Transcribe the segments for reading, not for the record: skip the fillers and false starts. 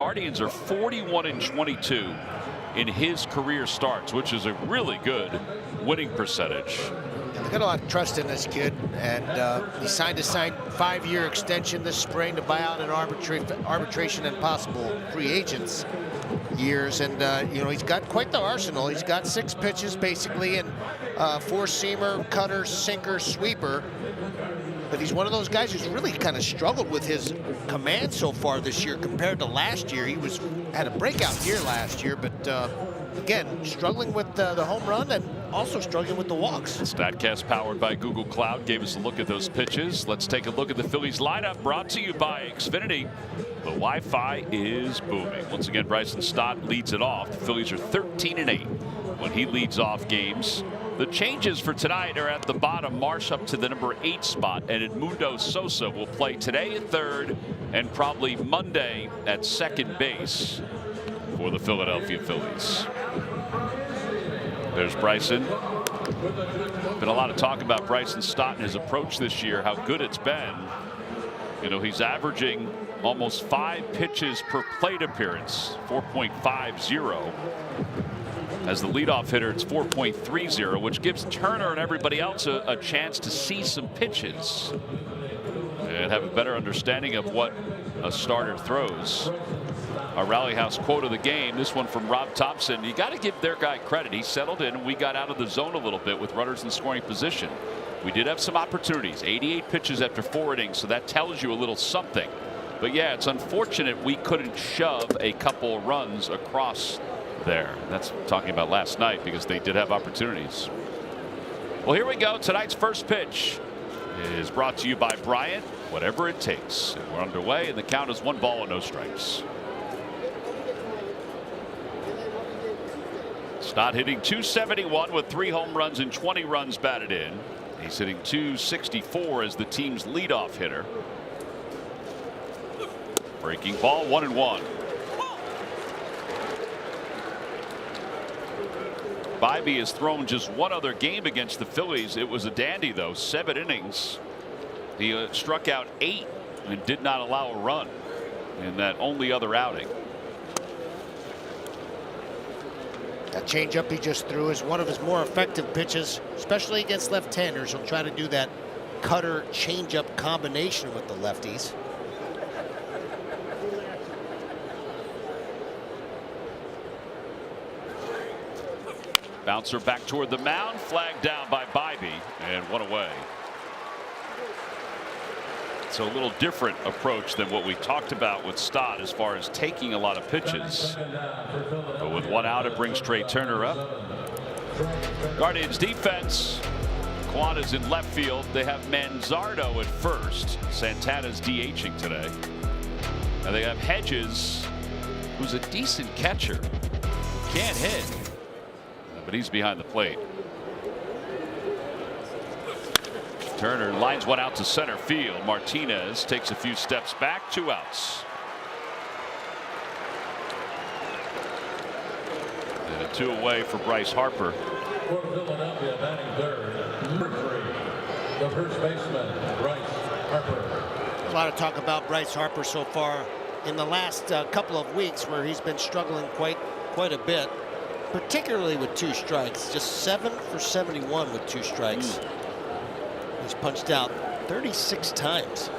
Guardians are 41-22 in his career starts, which is a really good winning percentage. They've got a lot of trust in this kid, and he signed a 5-year extension this spring to buy out an arbitration and possible free agents years. And you know, he's got quite the arsenal. He's got 6 pitches basically, and 4-seamer, cutter, sinker, sweeper. But he's one of those guys who's really kind of struggled with his command so far this year compared to last year. He had a breakout year last year, but again, struggling with the home run and also struggling with the walks. StatCast powered by Google Cloud gave us a look at those pitches. Let's take a look at the Phillies lineup, brought to you by Xfinity. The Wi-Fi is booming. Once again, Bryson Stott leads it off. The Phillies are 13-8 when he leads off games. The changes for tonight are at the bottom. Marsh up to the number 8 spot, and Edmundo Sosa will play today at third and probably Monday at second base for the Philadelphia Phillies. There's Bryson. Been a lot of talk about Bryson Stott and his approach this year, how good it's been. You know, he's averaging almost 5 pitches per plate appearance, 4.50. As the leadoff hitter, it's 4.30, which gives Turner and everybody else a chance to see some pitches and have a better understanding of what a starter throws. Our Rally House quote of the game, this one from Rob Thompson. You got to give their guy credit. He settled in, and we got out of the zone a little bit with runners in scoring position. We did have some opportunities, 88 pitches after 4 innings, so that tells you a little something. But yeah, it's unfortunate we couldn't shove a couple runs across there. That's talking about last night, because they did have opportunities. Well, here we go. Tonight's first pitch is brought to you by Bryant, whatever it takes. And we're underway, and the count is 1 ball and no strikes. Stott hitting .271 with 3 home runs and 20 runs batted in. He's hitting .264 as the team's leadoff hitter. Breaking ball, 1-1. Bybee has thrown just 1 other game against the Phillies. It was a dandy, though. 7 innings. He struck out 8 and did not allow a run in that only other outing. That changeup he just threw is one of his more effective pitches, especially against left-handers. He'll try to do that cutter changeup combination with the lefties. Bouncer back toward the mound, flagged down by Bybee, and 1 away. So a little different approach than what we talked about with Stott as far as taking a lot of pitches. But with 1 out, it brings Trey Turner up. Guardians defense. Quan is in left field. They have Manzardo at first. Santana's DHing today. And they have Hedges, who's a decent catcher. Can't hit, but he's behind the plate. Turner lines 1 out to center field. Martinez takes a few steps back, 2 outs. And a 2 away for Bryce Harper. For Philadelphia, batting third, number 3, the first baseman, Bryce Harper. A lot of talk about Bryce Harper so far in the last couple of weeks, where he's been struggling quite a bit, particularly with 2 strikes. Just 7 for 71 with 2 strikes. He's punched out 36 times.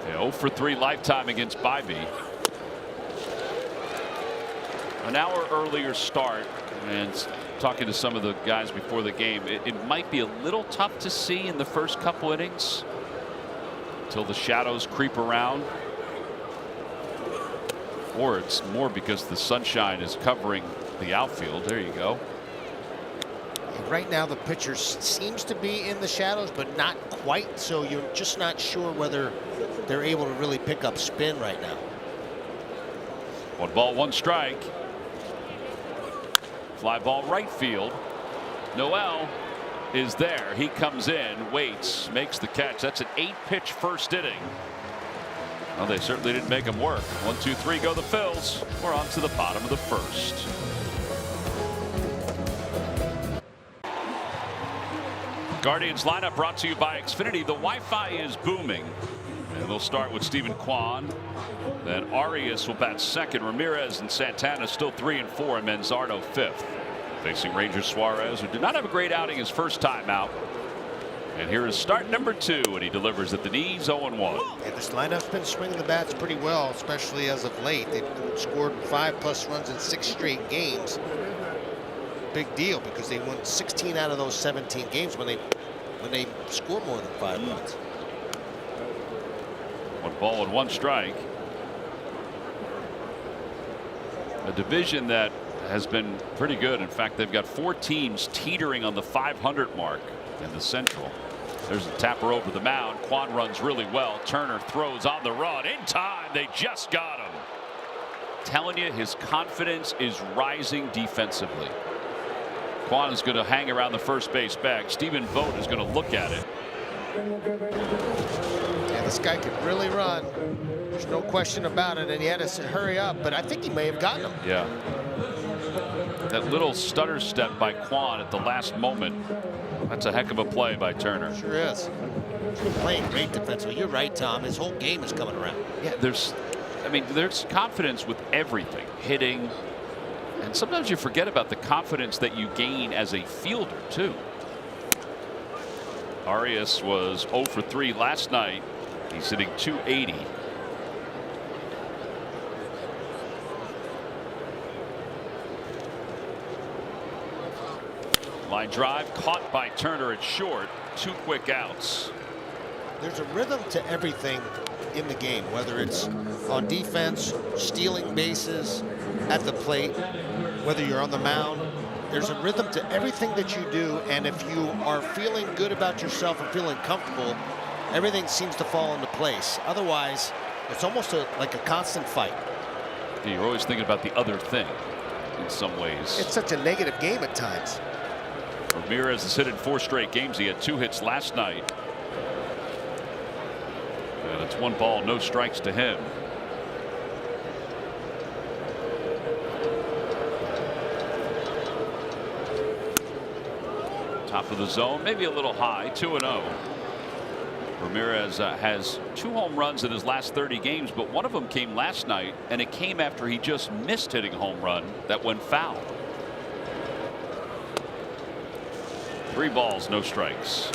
Yeah, 0 for 3 lifetime against Bybee. An hour earlier start, and talking to some of the guys before the game, it might be a little tough to see in the first couple innings until the shadows creep around, or it's more because the sunshine is covering the outfield. There you go. Right now the pitcher seems to be in the shadows, but not quite, so you're just not sure whether they're able to really pick up spin right now. 1 ball, 1 strike. Fly ball right field. Noel is there. He comes in, waits, makes the catch. That's an 8-pitch first inning. Well, they certainly didn't make him work. 1, 2, 3 go the Phils. We're on to the bottom of the first. Guardians lineup brought to you by Xfinity. The Wi-Fi is booming. And we'll start with Stephen Kwan. Then Arias will bat second. Ramirez and Santana still 3 and 4, and Manzardo 5th. Facing Rangers Suarez, who did not have a great outing his first time out. And here is start number 2, and he delivers at the knees, 0-1. Yeah, this lineup's been swinging the bats pretty well, especially as of late. They've scored 5+ runs in 6 straight games. Big deal, because they won 16 out of those 17 games when they score more than 5 runs. 1 ball and 1 strike. A division that has been pretty good. In fact, they've got 4 teams teetering on the 500 mark in the Central. There's a tapper over the mound. Quan runs really well. Turner throws on the run in time. They just got him. Telling you, his confidence is rising defensively. Quan is going to hang around the first base bag. Stephen Vogt is going to look at it. Yeah, this guy could really run. There's no question about it, and he had to hurry up, but I think he may have gotten him. Yeah. That little stutter step by Quan at the last moment. That's a heck of a play by Turner. Sure is. He's playing great defensively. You're right, Tom. His whole game is coming around. Yeah, there's confidence with everything. Hitting. And sometimes you forget about the confidence that you gain as a fielder, too. Arias was 0 for 3 last night. He's hitting .280. Line drive caught by Turner at short. 2 quick outs. There's a rhythm to everything in the game, whether it's on defense, stealing bases, at the plate, whether you're on the mound. There's a rhythm to everything that you do, and if you are feeling good about yourself and feeling comfortable, everything seems to fall into place. Otherwise, it's almost like a constant fight. You're always thinking about the other thing in some ways. It's such a negative game at times. Ramirez has hit in 4 straight games. He had 2 hits last night. And it's 1 ball, no strikes to him. Top of the zone, maybe a little high, 2-0. Ramirez has 2 home runs in his last 30 games, but one of them came last night, and it came after he just missed hitting a home run that went foul. 3 balls, no strikes.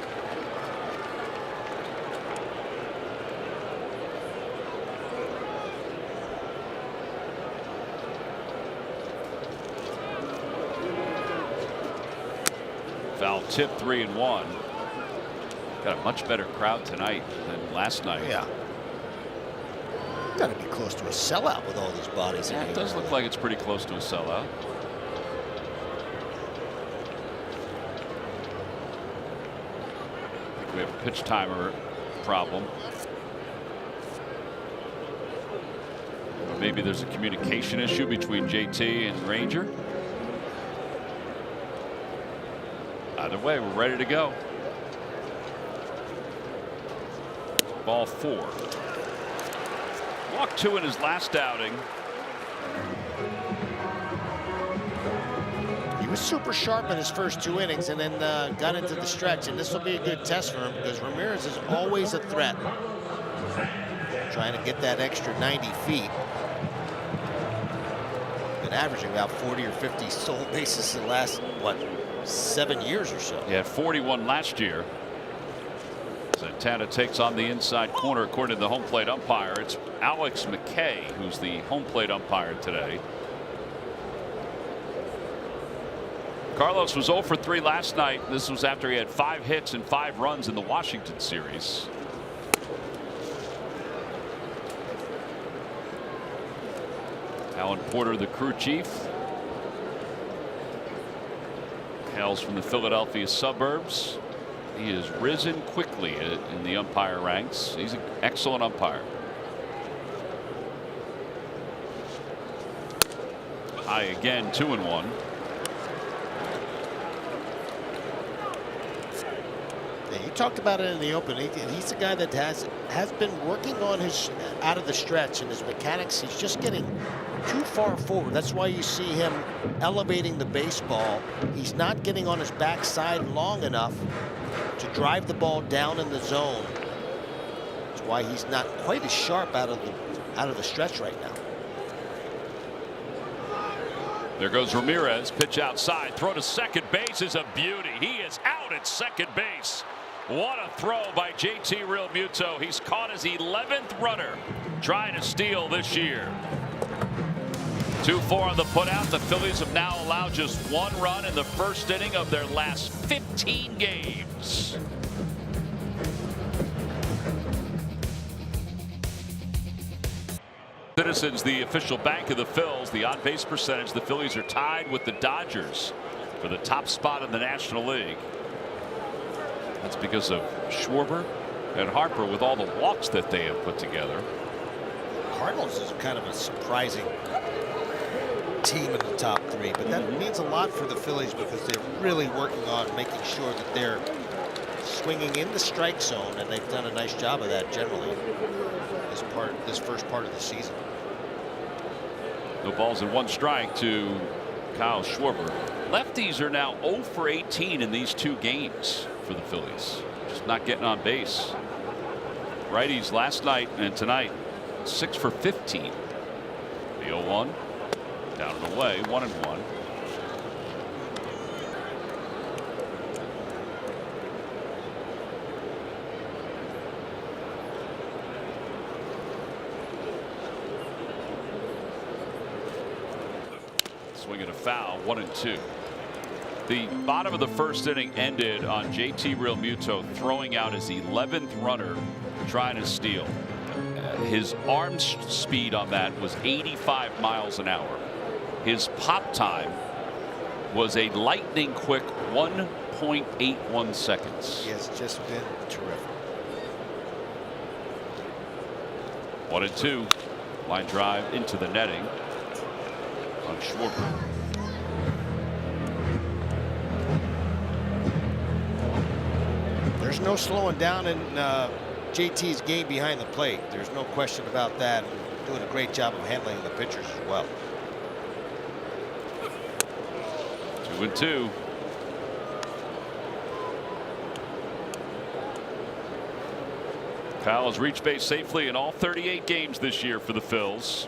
Foul tip, 3-1. Got a much better crowd tonight than last night. Yeah. Got to be close to a sellout with all these bodies. Yeah, it does look like it's pretty close to a sellout. I think we have a pitch timer problem. Maybe there's a communication issue between JT and Ranger. Either way, we're ready to go. Ball 4. Walked 2 in his last outing. He was super sharp in his first 2 innings and then got into the stretch, and this will be a good test for him because Ramirez is always a threat. Trying to get that extra 90 feet. Been averaging about 40 or 50 stolen bases in the last, what, 7 years or so. He had 41 last year. Santana takes on the inside corner according to the home plate umpire. It's Alex McKay who's the home plate umpire today. Carlos was 0 for 3 last night. This was after he had 5 hits and 5 runs in the Washington series. Alan Porter, the crew chief, hails from the Philadelphia suburbs. He has risen quickly in the umpire ranks. He's an excellent umpire. High again, 2-1. Yeah, you talked about it in the open. He's a guy that has been working on his out of the stretch and his mechanics. He's just getting too far forward. That's why you see him elevating the baseball. He's not getting on his backside long enough to drive the ball down in the zone. That's why he's not quite as sharp out out of the stretch right now. There goes Ramirez. Pitch outside. Throw to second base is a beauty. He is out at second base. What a throw by JT Realmuto. He's caught his 11th runner trying to steal this year. 2-4 on the putout. The Phillies have now allowed just 1 run in the first inning of their last 15 games. Citizens, the official bank of the Phils, the on-base percentage, the Phillies are tied with the Dodgers for the top spot in the National League. That's because of Schwarber and Harper with all the walks that they have put together. Cardinals is kind of a surprising team in the top 3, but that means a lot for the Phillies because they're really working on making sure that they're swinging in the strike zone, and they've done a nice job of that generally this first part of the season. No balls and 1 strike to Kyle Schwarber. Lefties are now 0 for 18 in these 2 games for the Phillies. Just not getting on base. Righties last night and tonight 6 for 15. The 0-1 down and away, 1-1. Swing and a foul, 1-2. The bottom of the first inning ended on JT Realmuto throwing out his 11th runner trying to steal. His arm speed on that was 85 miles an hour. His pop time was a lightning quick 1.81 seconds. He has just been terrific. 1-2. Line drive into the netting on Schwarber. There's no slowing down in JT's game behind the plate. There's no question about that. Doing a great job of handling the pitchers as well. 2-2. Kyle has reached base safely in all 38 games this year for the Phils.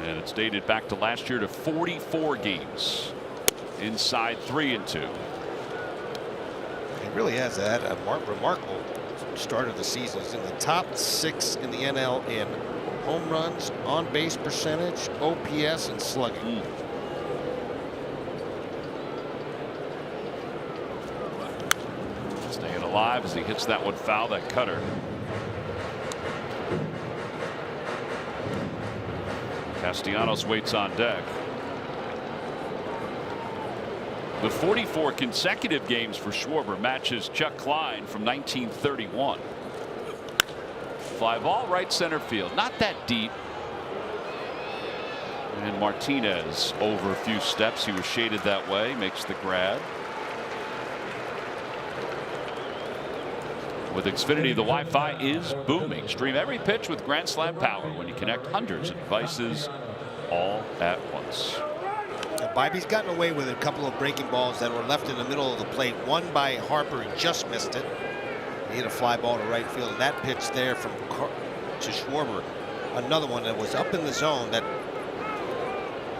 And it's dated back to last year to 44 games inside 3-2. He really has had a remarkable start of the season. He's in the top 6 in the NL in home runs, on base percentage, OPS, and slugging. Staying alive as he hits that one foul, that cutter. Castellanos waits on deck. The 44 consecutive games for Schwarber matches Chuck Klein from 1931. Fly ball right center field, not that deep. And Martinez over a few steps. He was shaded that way, makes the grab. With Xfinity, the Wi-Fi is booming. Stream every pitch with Grand Slam power when you connect hundreds of devices all at once. Bibby's gotten away with a couple of breaking balls that were left in the middle of the plate. One by Harper, he just missed it. He hit a fly ball to right field. And that pitch there from to Schwarber, another one that was up in the zone that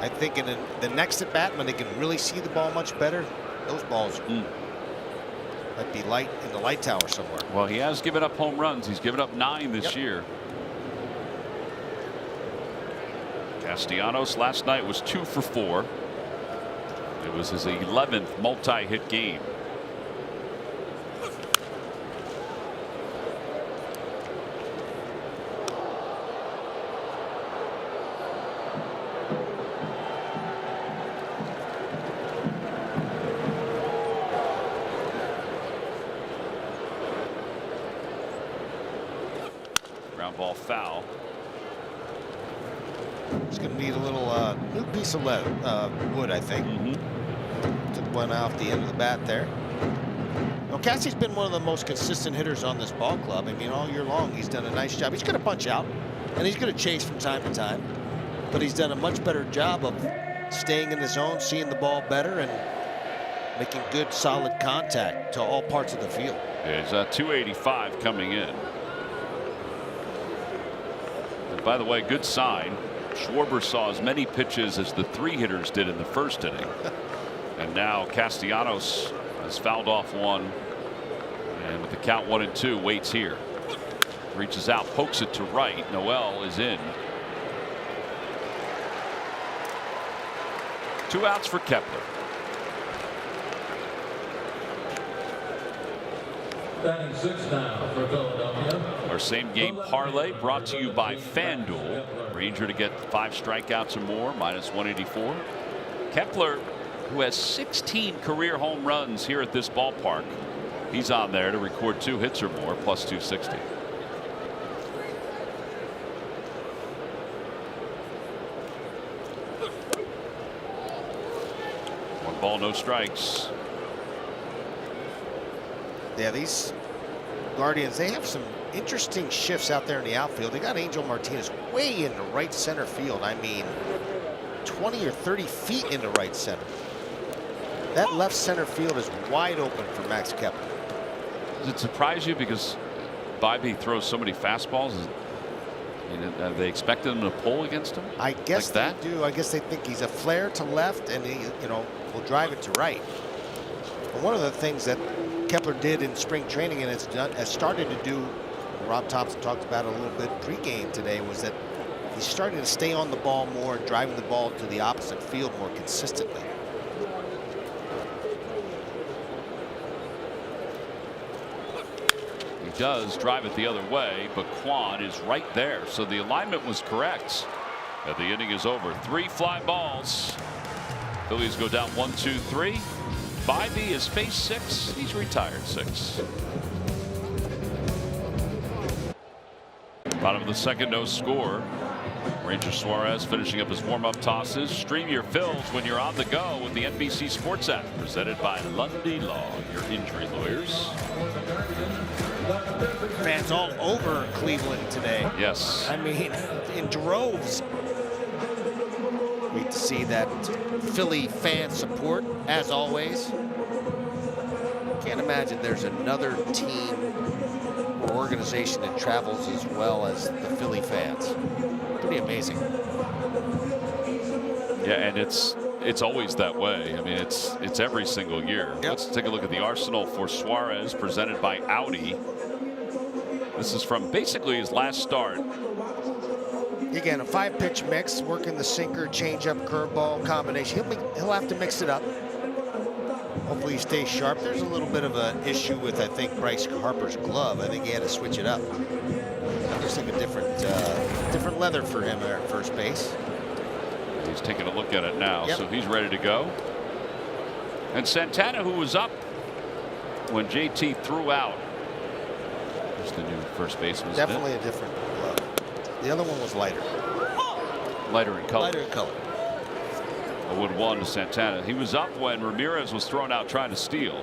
I think in the next at bat when they can really see the ball much better, those balls might be light in the light tower somewhere. Well, he has given up home runs. He's given up 9 this year. Castellanos last night was 2 for 4. It was his 11th multi-hit game. Ground ball foul. It's going to need a little new piece of wood, I think. Took one off the end of the bat there. Well, Cassie's been one of the most consistent hitters on this ball club. I mean, all year long, he's done a nice job. He's going to punch out, and he's going to chase from time to time. But he's done a much better job of staying in the zone, seeing the ball better, and making good, solid contact to all parts of the field. It's 285 coming in. By the way, good sign. Schwarber saw as many pitches as the 3 hitters did in the first inning. And now Castellanos has fouled off one. And with the count 1-2, waits here. Reaches out, pokes it to right. Noel is in. 2 outs for Kepler. Batting 6 now for Philadelphia. Our same game parlay brought to you by FanDuel. Ranger to get 5 strikeouts or more, -184. Kepler, who has 16 career home runs here at this ballpark, he's on there to record 2 hits or more, +260. One ball, no strikes. Yeah, these Guardians, they have some interesting shifts out there in the outfield. They got Angel Martinez way in the right center field. I mean, 20 or 30 feet into right center. That left center field is wide open for Max Kepler. Does it surprise you because Bobby throws so many fastballs? Are they expecting him to pull against him? I guess like they do. I guess they think he's a flare to left and he, will drive it to right. But one of the things that Kepler did in spring training and has started to do, Rob Thompson talked about it a little bit pregame today, was that he's starting to stay on the ball more and driving the ball to the opposite field more consistently. He does drive it the other way, but Kwan is right there, so the alignment was correct. And the inning is over. 3 fly balls. Phillies go down 1-2-3. Bybee is faced 6. He's retired 6. Bottom of the second, no score. Ranger Suarez finishing up his warm-up tosses. Stream your fills when you're on the go with the NBC Sports app, presented by Lundy Law, your injury lawyers. Fans all over Cleveland today. Yes. I mean, in droves. Great to see that Philly fan support, as always. Can't imagine there's another team or organization that travels as well as the Philly fans. Pretty amazing. Yeah, and it's always that way. I mean, it's every single year. Yep. Let's take a look at the arsenal for Suarez, presented by Audi. This is from basically his last start. Again, a 5-pitch mix, working the sinker, changeup, curveball combination. He'll have to mix it up. Hopefully he stays sharp. There's a little bit of an issue with, I think, Bryce Harper's glove. I think he had to switch it up. Just like a different leather for him there at first base. He's taking a look at it now, Yep. so he's ready to go. And Santana, who was up when JT threw out. There's the new first baseman. Definitely a different glove. The other one was lighter. Lighter in color. Lighter in color. 0-1 to Santana. He was up when Ramirez was thrown out trying to steal.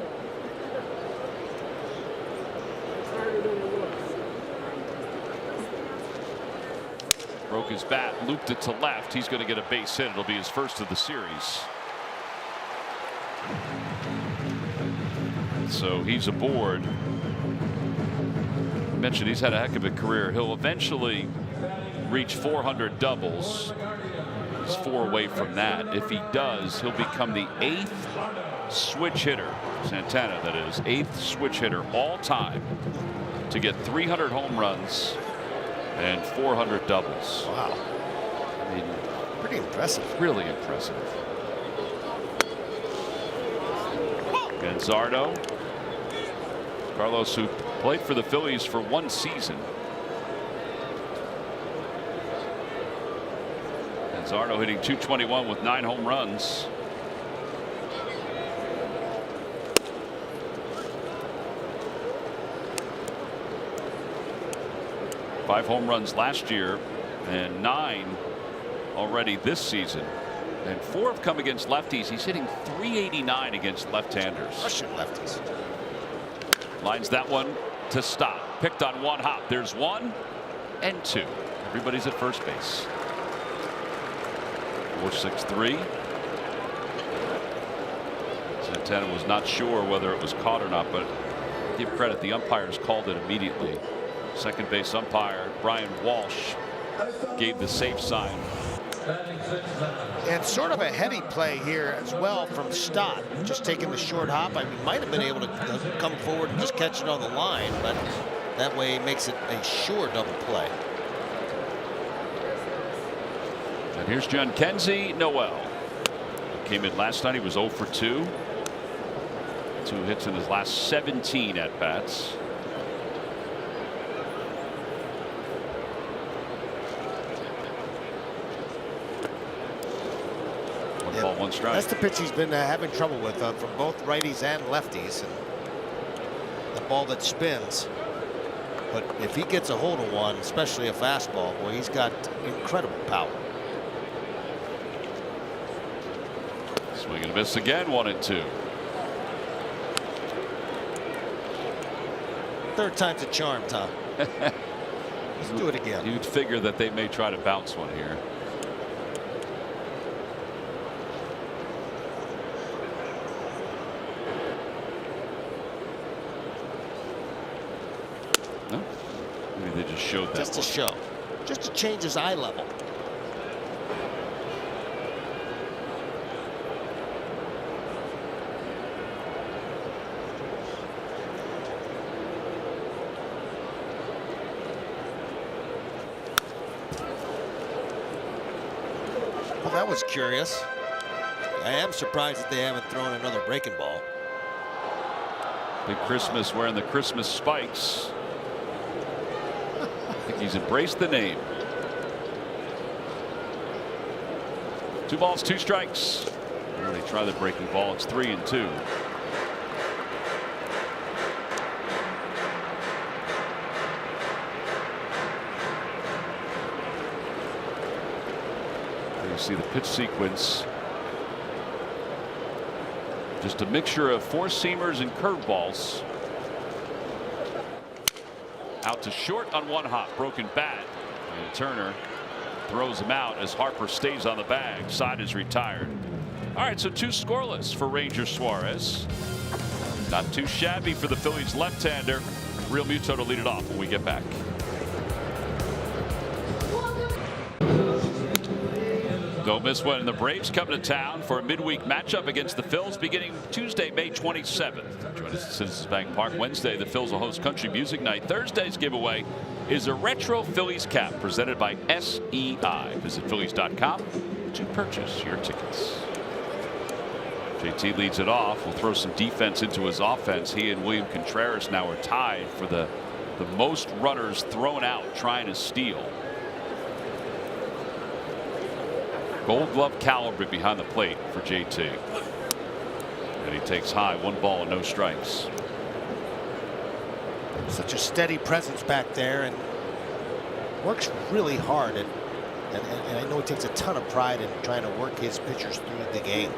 Broke his bat, looped it to left. He's going to get a base hit. It'll be his first of the series. So he's aboard. I mentioned he's had a heck of a career. He'll eventually reach 400 doubles. He's 4 away from that. If he does, he'll become the 8th switch hitter, Santana that is, 8th switch hitter all time to get 300 home runs and 400 doubles. Wow. I mean, Pretty impressive. really impressive. Gonzardo. Carlos, who played for the Phillies for 1 season. Gonzardo hitting .221 with 9 home runs. Five home runs last year and 9 already this season. And 4 have come against lefties. He's hitting .389 against left-handers. Russian lefties. Lines that one to stop. Picked on 1 hop. There's 1 and 2. Everybody's at first base. 4-6-3. Santana was not sure whether it was caught or not, but give credit, the umpires called it immediately. Second base umpire Brian Walsh gave the safe sign. And sort of a heady play here as well from Stott, just taking the short hop. I mean, might have been able to come forward and just catch it on the line, but that way it makes it a sure double play. And here's John Kenzie Noel. Came in last night. He was 0 for 2. 2 hits in his last 17 at bats. One ball, one strike. That's the pitch he's been having trouble with from both righties and lefties. And the ball that spins. But if he gets a hold of one, especially a fastball, boy, he's got incredible power. Swing and a miss again. 1-2. Third time's a charm, Tom. Let's do it again. You'd figure that they may try to bounce one here. No? Maybe they just showed that. Just to show. Just to change his eye level. Well, that was curious. I am surprised that they haven't thrown another breaking ball. Big Christmas wearing the Christmas spikes. I think he's embraced the name. 2 balls, 2 strikes. When they try the breaking ball, it's 3-2. You see the pitch sequence. Just a mixture of 4-seamers and curveballs. Out to short on 1 hop. Broken bat. And Turner throws him out as Harper stays on the bag. Side is retired. All right, so 2 scoreless for Ranger Suarez. Not too shabby for the Phillies left-hander. Real Muto to lead it off when we get back. Don't miss when the Braves come to town for a midweek matchup against the Phils beginning Tuesday, May 27th. Join us at Citizens Bank Park. Wednesday, the Phils will host Country Music Night. Thursday's giveaway is a retro Phillies cap presented by SEI. Visit Phillies.com to purchase your tickets. JT leads it off. Will throw some defense into his offense. He and William Contreras now are tied for the most runners thrown out trying to steal. Gold Glove caliber behind the plate for JT. And he takes high. 1 ball and no strikes. Such a steady presence back there and works really hard. And I know he takes a ton of pride in trying to work his pitchers through the game.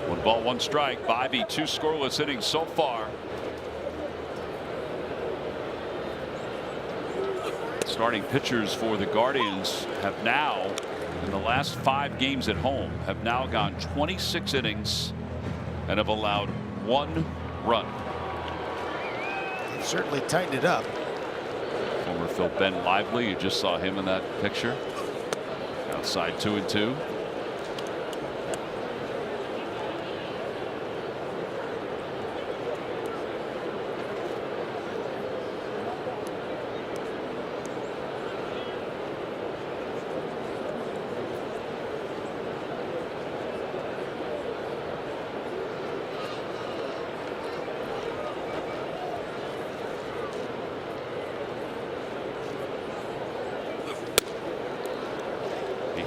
One ball, 1 strike. Bobby, 2 scoreless innings so far. Starting pitchers for the Guardians have now, in the last 5 games at home, have now gone 26 innings and have allowed 1 run. They've certainly tightened it up. Former Phil Ben Lively, you just saw him in that picture. Outside 2-2.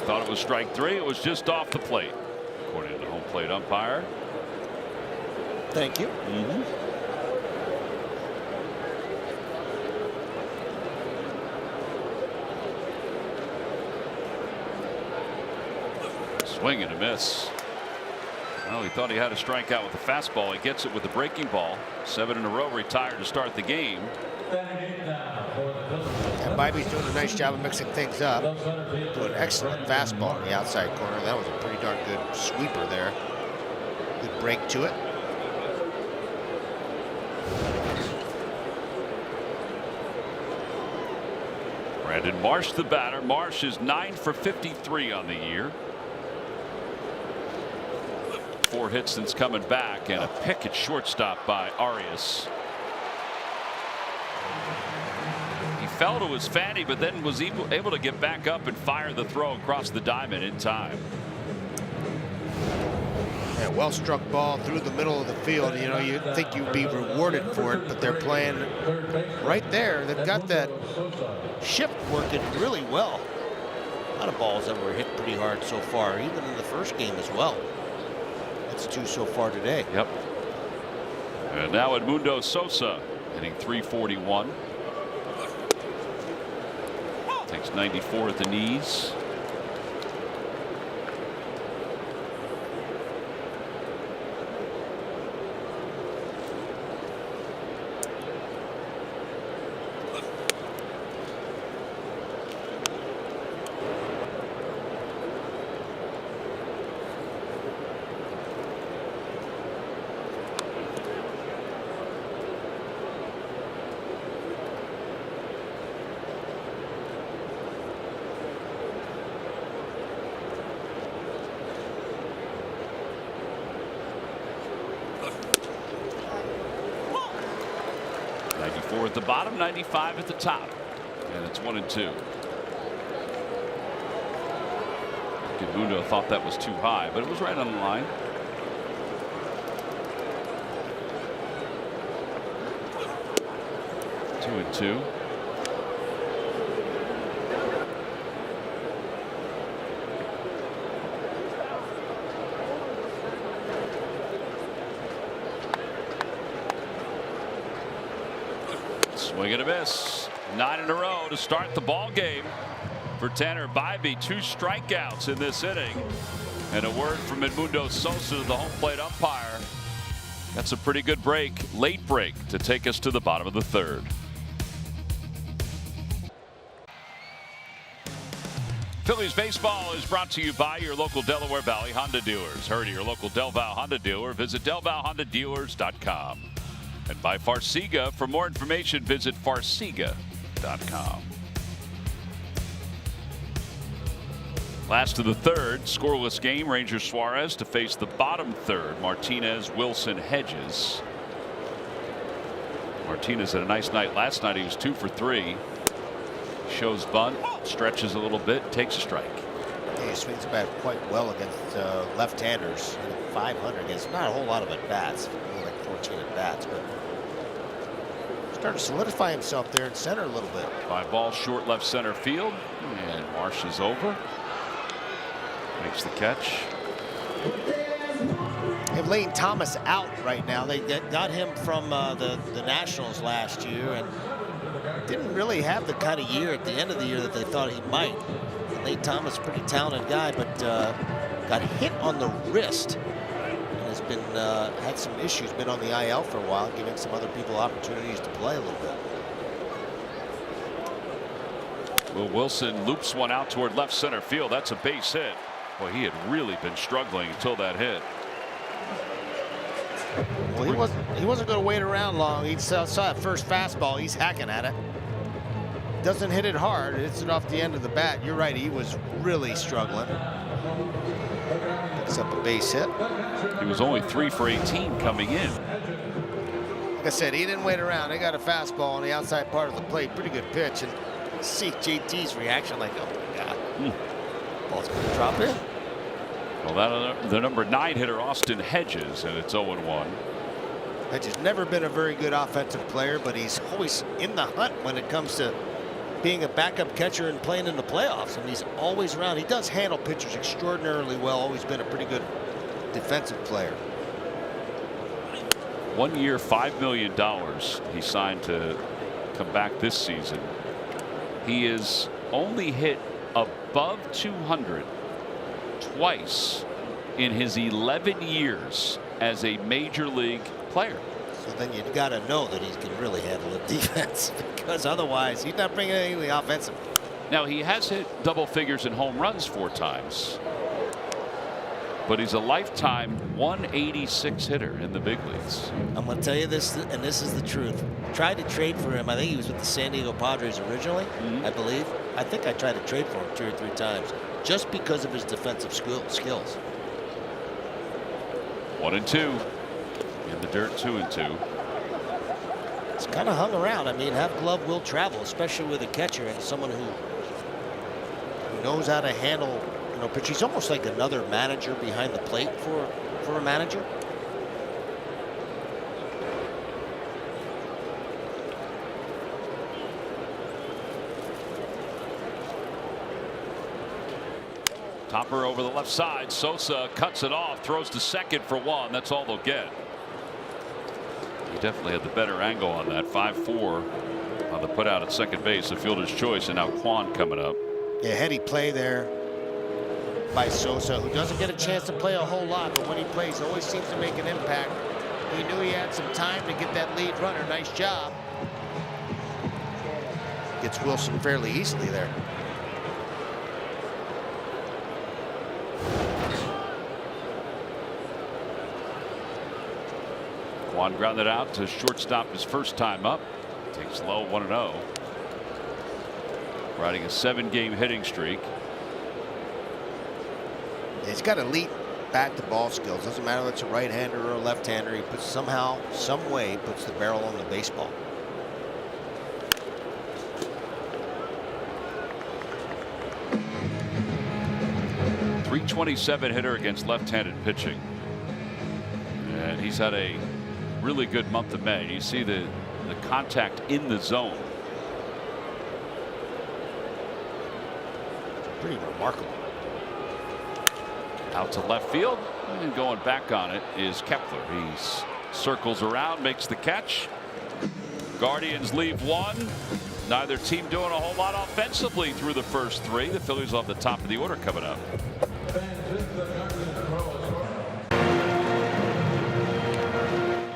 Thought it was strike 3. It was just off the plate, according to the home plate umpire. Thank you. Swing and a miss. Well, he thought he had a strikeout with the fastball. He gets it with the breaking ball. 7 in a row, retired to start the game. And Bobby's doing a nice job of mixing things up. Doing an excellent fastball on the outside corner. That was a pretty darn good sweeper there. Good rake to it. Brandon Marsh, the batter. Marsh is 9 for 53 on the year. 4 hits since coming back, and a pick at shortstop by Arias. He fell to his fanny, but then was able to get back up and fire the throw across the diamond in time. Yeah, well struck ball through the middle of the field. You know, you'd think you'd be rewarded for it, but they're playing right there. They've got that shift working really well. A lot of balls that were hit pretty hard so far, even in the first game as well. That's 2 so far today. Yep. And now Edmundo Sosa hitting .341. Takes 94 at the knees. At the bottom, 95 at the top, and it's 1-2. Edmundo thought that was too high, but it was right on the line. Two and two. Swing and a miss. 9 in a row to start the ball game for Tanner Bybee. 2 strikeouts in this inning, and a word from Edmundo Sosa, the home plate umpire. That's a pretty good break, late break, to take us to the bottom of the 3rd. Phillies baseball is brought to you by your local Delaware Valley Honda dealers. Hurry to your local Del Val Honda dealer. Visit DelValHondaDealers.com. And by Farsiga. For more information, visit Farsiga.com. Last of the 3rd, scoreless game. Ranger Suarez to face the bottom 3rd. Martinez, Wilson, Hedges. Martinez had a nice night last night. He was 2 for 3. Shows bunt, stretches a little bit, takes a strike. Yeah, he swings the bat quite well against left-handers. 500 against not a whole lot of at-bats, only like 14 at-bats, but starting to solidify himself there in center a little bit. 5 ball short left center field, and Marsh is over. Makes the catch. They have Lane Thomas out right now. They got him from the Nationals last year and didn't really have the kind of year at the end of the year that they thought he might. Lane Thomas, pretty talented guy, but got hit on the wrist and has been had some issues. Been on the IL for a while, giving some other people opportunities to play a little bit. Well, Wilson loops one out toward left center field. That's a base hit. Boy, he had really been struggling until that hit. Well, he wasn't going to wait around long. He saw that first fastball. He's hacking at it. Doesn't hit it hard. It's it off the end of the bat. You're right. He was really struggling. Picks up a base hit. He was only 3 for 18 coming in. Like I said, he didn't wait around. They got a fastball on the outside part of the plate. Pretty good pitch. And see JT's reaction, like, oh my God. Ball's going to drop in. Well, that the number 9 hitter Austin Hedges, and it's 0-1. Hedges never been a very good offensive player, but he's always in the hunt when it comes to being a backup catcher and playing in the playoffs. And he's always around. He does handle pitchers extraordinarily well. Always been a pretty good defensive player. 1 year, $5 million he signed to come back this season. He is only hit above 200 twice in his 11 years as a major league player. So then you've got to know that he can really handle the defense, because otherwise he's not bringing anything to the offensive. Now, he has hit double figures in home runs 4 times. but he's a lifetime 186 hitter in the big leagues. I'm going to tell you this, and this is the truth. Tried to trade for him. I think he was with the San Diego Padres originally, I believe. I think I tried to trade for him 2 or 3 times just because of his defensive skills. 1-2 in the dirt. 2-2. It's kind of hung around. I mean, have glove will travel, especially with a catcher and someone who knows how to handle, pitch. He's almost like another manager behind the plate for a manager. Topper over the left side. Sosa cuts it off, throws to second for 1. That's all they'll get. He definitely had the better angle on that. 5-4 on the put out at second base, a fielder's choice, and now Kwan coming up. Yeah, heady play there by Sosa, who doesn't get a chance to play a whole lot, but when he plays, always seems to make an impact. He knew he had some time to get that lead runner. Nice job. Gets Wilson fairly easily there. Kwan grounded out to shortstop his first time up. Takes low, 1-0. Riding a 7-game hitting streak. He's got elite bat-to-ball skills. Doesn't matter if it's a right-hander or a left-hander. He puts somehow, some way, puts the barrel on the baseball. .327 hitter against left-handed pitching, and he's had a really good month of May. You see the contact in the zone. Pretty remarkable. Out to left field, and going back on it is Kepler. He circles around, makes the catch. Guardians leave 1. Neither team doing a whole lot offensively through the first 3. The Phillies off the top of the order coming up.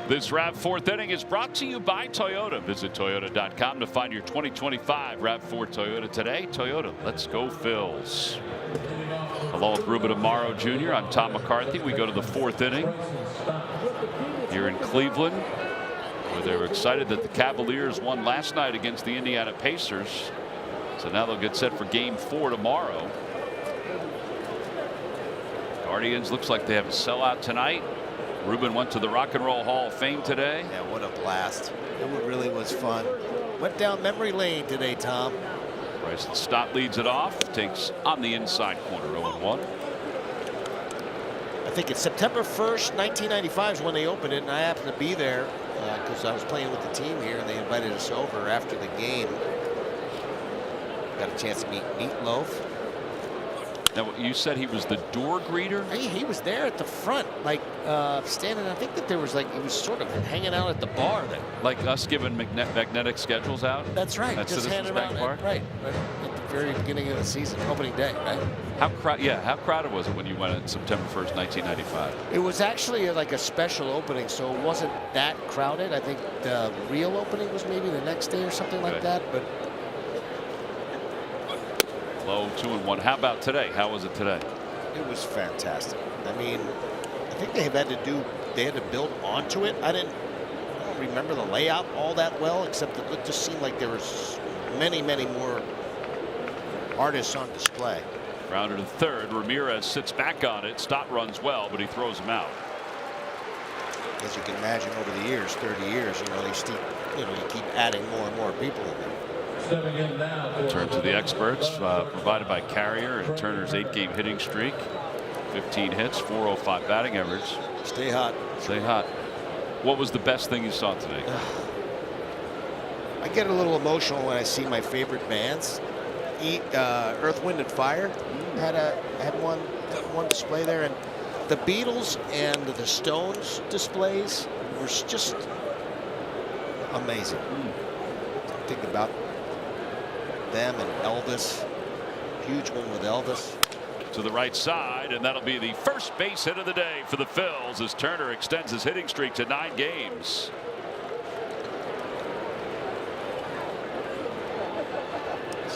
This RAV4th inning is brought to you by Toyota. Visit Toyota.com to find your 2025 RAV4 Toyota today. Toyota, let's go Phils. Along with Ruben Amaro Jr., I'm Tom McCarthy. We go to the 4th inning here in Cleveland, where they were excited that the Cavaliers won last night against the Indiana Pacers. So now they'll get set for game 4 tomorrow. Guardians looks like they have a sellout tonight. Ruben went to the Rock and Roll Hall of Fame today. Yeah, what a blast. It really was fun. Went down memory lane today, Tom. Bryson Stott leads it off. Takes on the inside corner, 0-1. I think it's September 1st, 1995 is when they opened it, and I happened to be there because I was playing with the team here, and they invited us over after the game. Got a chance to meet Meatloaf. Now, you said he was the door greeter? He was there at the front, like standing. I think that there was he was sort of hanging out at the bar there. Like us giving magnetic schedules out? That's right. At just Citizens Bank Park? Right at the very beginning of the season, opening day, right? How crowded was it when you went on September 1st, 1995? It was actually like a special opening, so it wasn't that crowded. I think the real opening was maybe the next day or something like that, but. Low 2-1. How about today? How was it today? It was fantastic. I mean, I think they had to build onto it. I don't remember the layout all that well, except that it just seemed like there was many more artists on display. Grounder to third. Ramirez sits back on it. Stott runs well, but he throws him out. As you can imagine, over the years, 30 years, you keep adding more and more people in there. Turn to the experts, provided by Carrier and Turner's 8-game hitting streak. 15 hits, 405 batting average. Stay hot. Stay hot. What was the best thing you saw today? I get a little emotional when I see my favorite bands. Earth, Wind and Fire had one display there, and the Beatles and the Stones displays were just amazing. Think about them and Elvis. Huge one with Elvis. To the right side, and that'll be the first base hit of the day for the Phils as Turner extends his hitting streak to 9 games.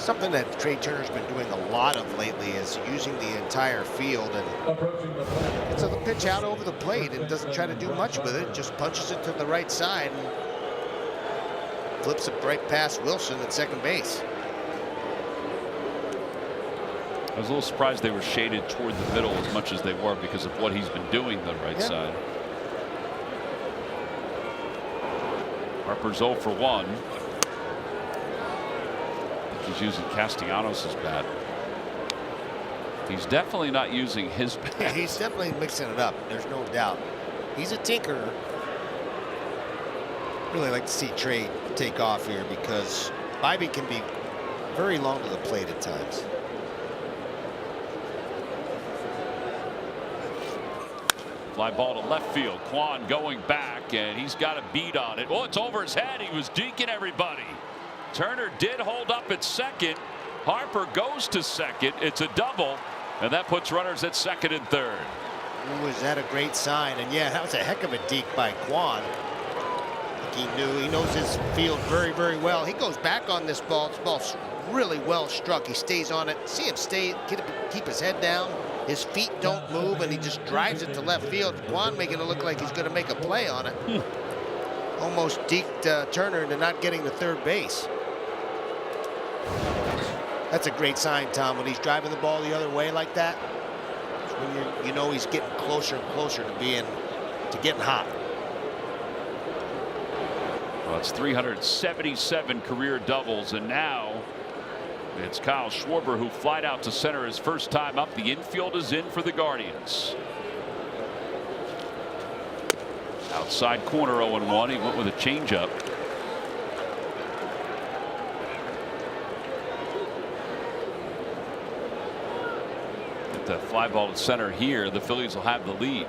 Something that Trey Turner's been doing a lot of lately is using the entire field, and so the pitch out over the plate and doesn't try to do much with it, just punches it to the right side and flips it right past Wilson at second base. I was a little surprised they were shaded toward the middle as much as they were because of what he's been doing to the right side. Harper's 0 for 1. He's using Castellanos' bat. He's definitely not using his bat. He's definitely mixing it up. There's no doubt. He's a tinkerer. Really like to see Trey take off here because Bobby can be very long to the plate at times. Fly ball to left field. Kwan going back, and he's got a beat on it. Oh, it's over his head. He was deking everybody. Turner did hold up at second. Harper goes to second. It's a double, and that puts runners at second and third. Ooh, is that a great sign? And yeah, that was a heck of a deke by Kwan. He knows his field very, very well. He goes back on this ball. This ball's really well struck. He stays on it. See him keep his head down. His feet don't move, and he just drives it to left field. Kwan making it look like he's going to make a play on it. Almost deked Turner into not getting to third base. That's a great sign, Tom, when he's driving the ball the other way like that. When you know he's getting closer and closer to getting hot. Well, it's 377 career doubles, and now it's Kyle Schwarber who flied out to center his first time up. The infield is in for the Guardians. Outside corner 0-1. He went with a changeup. Get that fly ball to center here. The Phillies will have the lead.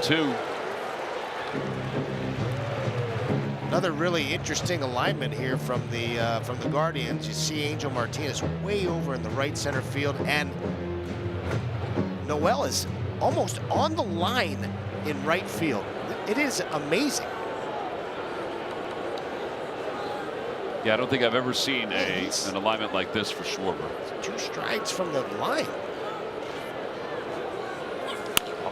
Two. Another really interesting alignment here from the Guardians. You see Angel Martinez way over in the right center field, and Noel is almost on the line in right field. It is amazing. Yeah, I don't think I've ever seen an alignment like this for Schwarber. 2 strikes from the line.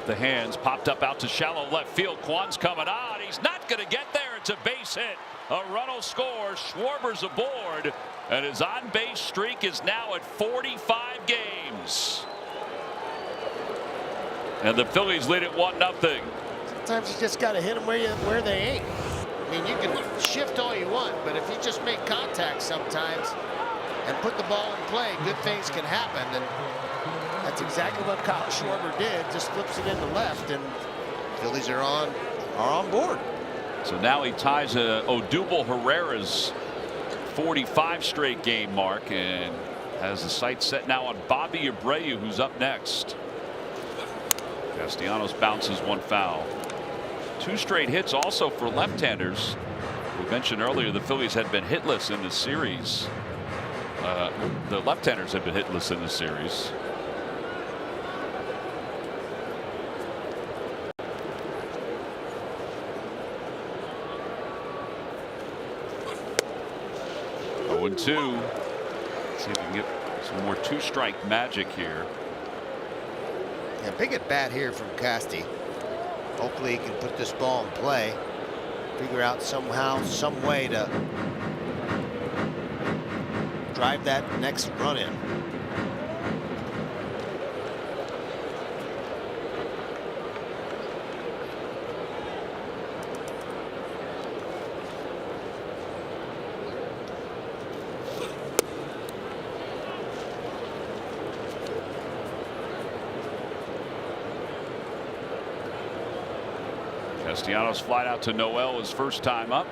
The hands popped up out to shallow left field. Kwan's coming on. He's not going to get there. It's a base hit. A run will score. Schwarber's aboard, and his on-base streak is now at 45 games. And the Phillies lead it 1-0. Sometimes you just got to hit them where they ain't. I mean, you can shift all you want, but if you just make contact sometimes and put the ball in play, good things can happen. And that's exactly what Kyle Schwarber did. Just flips it into left, and Phillies are on board. So now he ties Odubel Herrera's 45 straight game mark and has the sights set now on Bobby Abreu, who's up next. Castellanos bounces one foul. 2 straight hits also for left-handers. We mentioned earlier the Phillies had been hitless in this series. The left-handers have been hitless in this series. Two. See if we can get some more 2-strike magic here. Yeah, big at bat here from Casti. Hopefully he can put this ball in play. Figure out somehow, some way to drive that next run in. Castellanos flied out to Noel his first time up.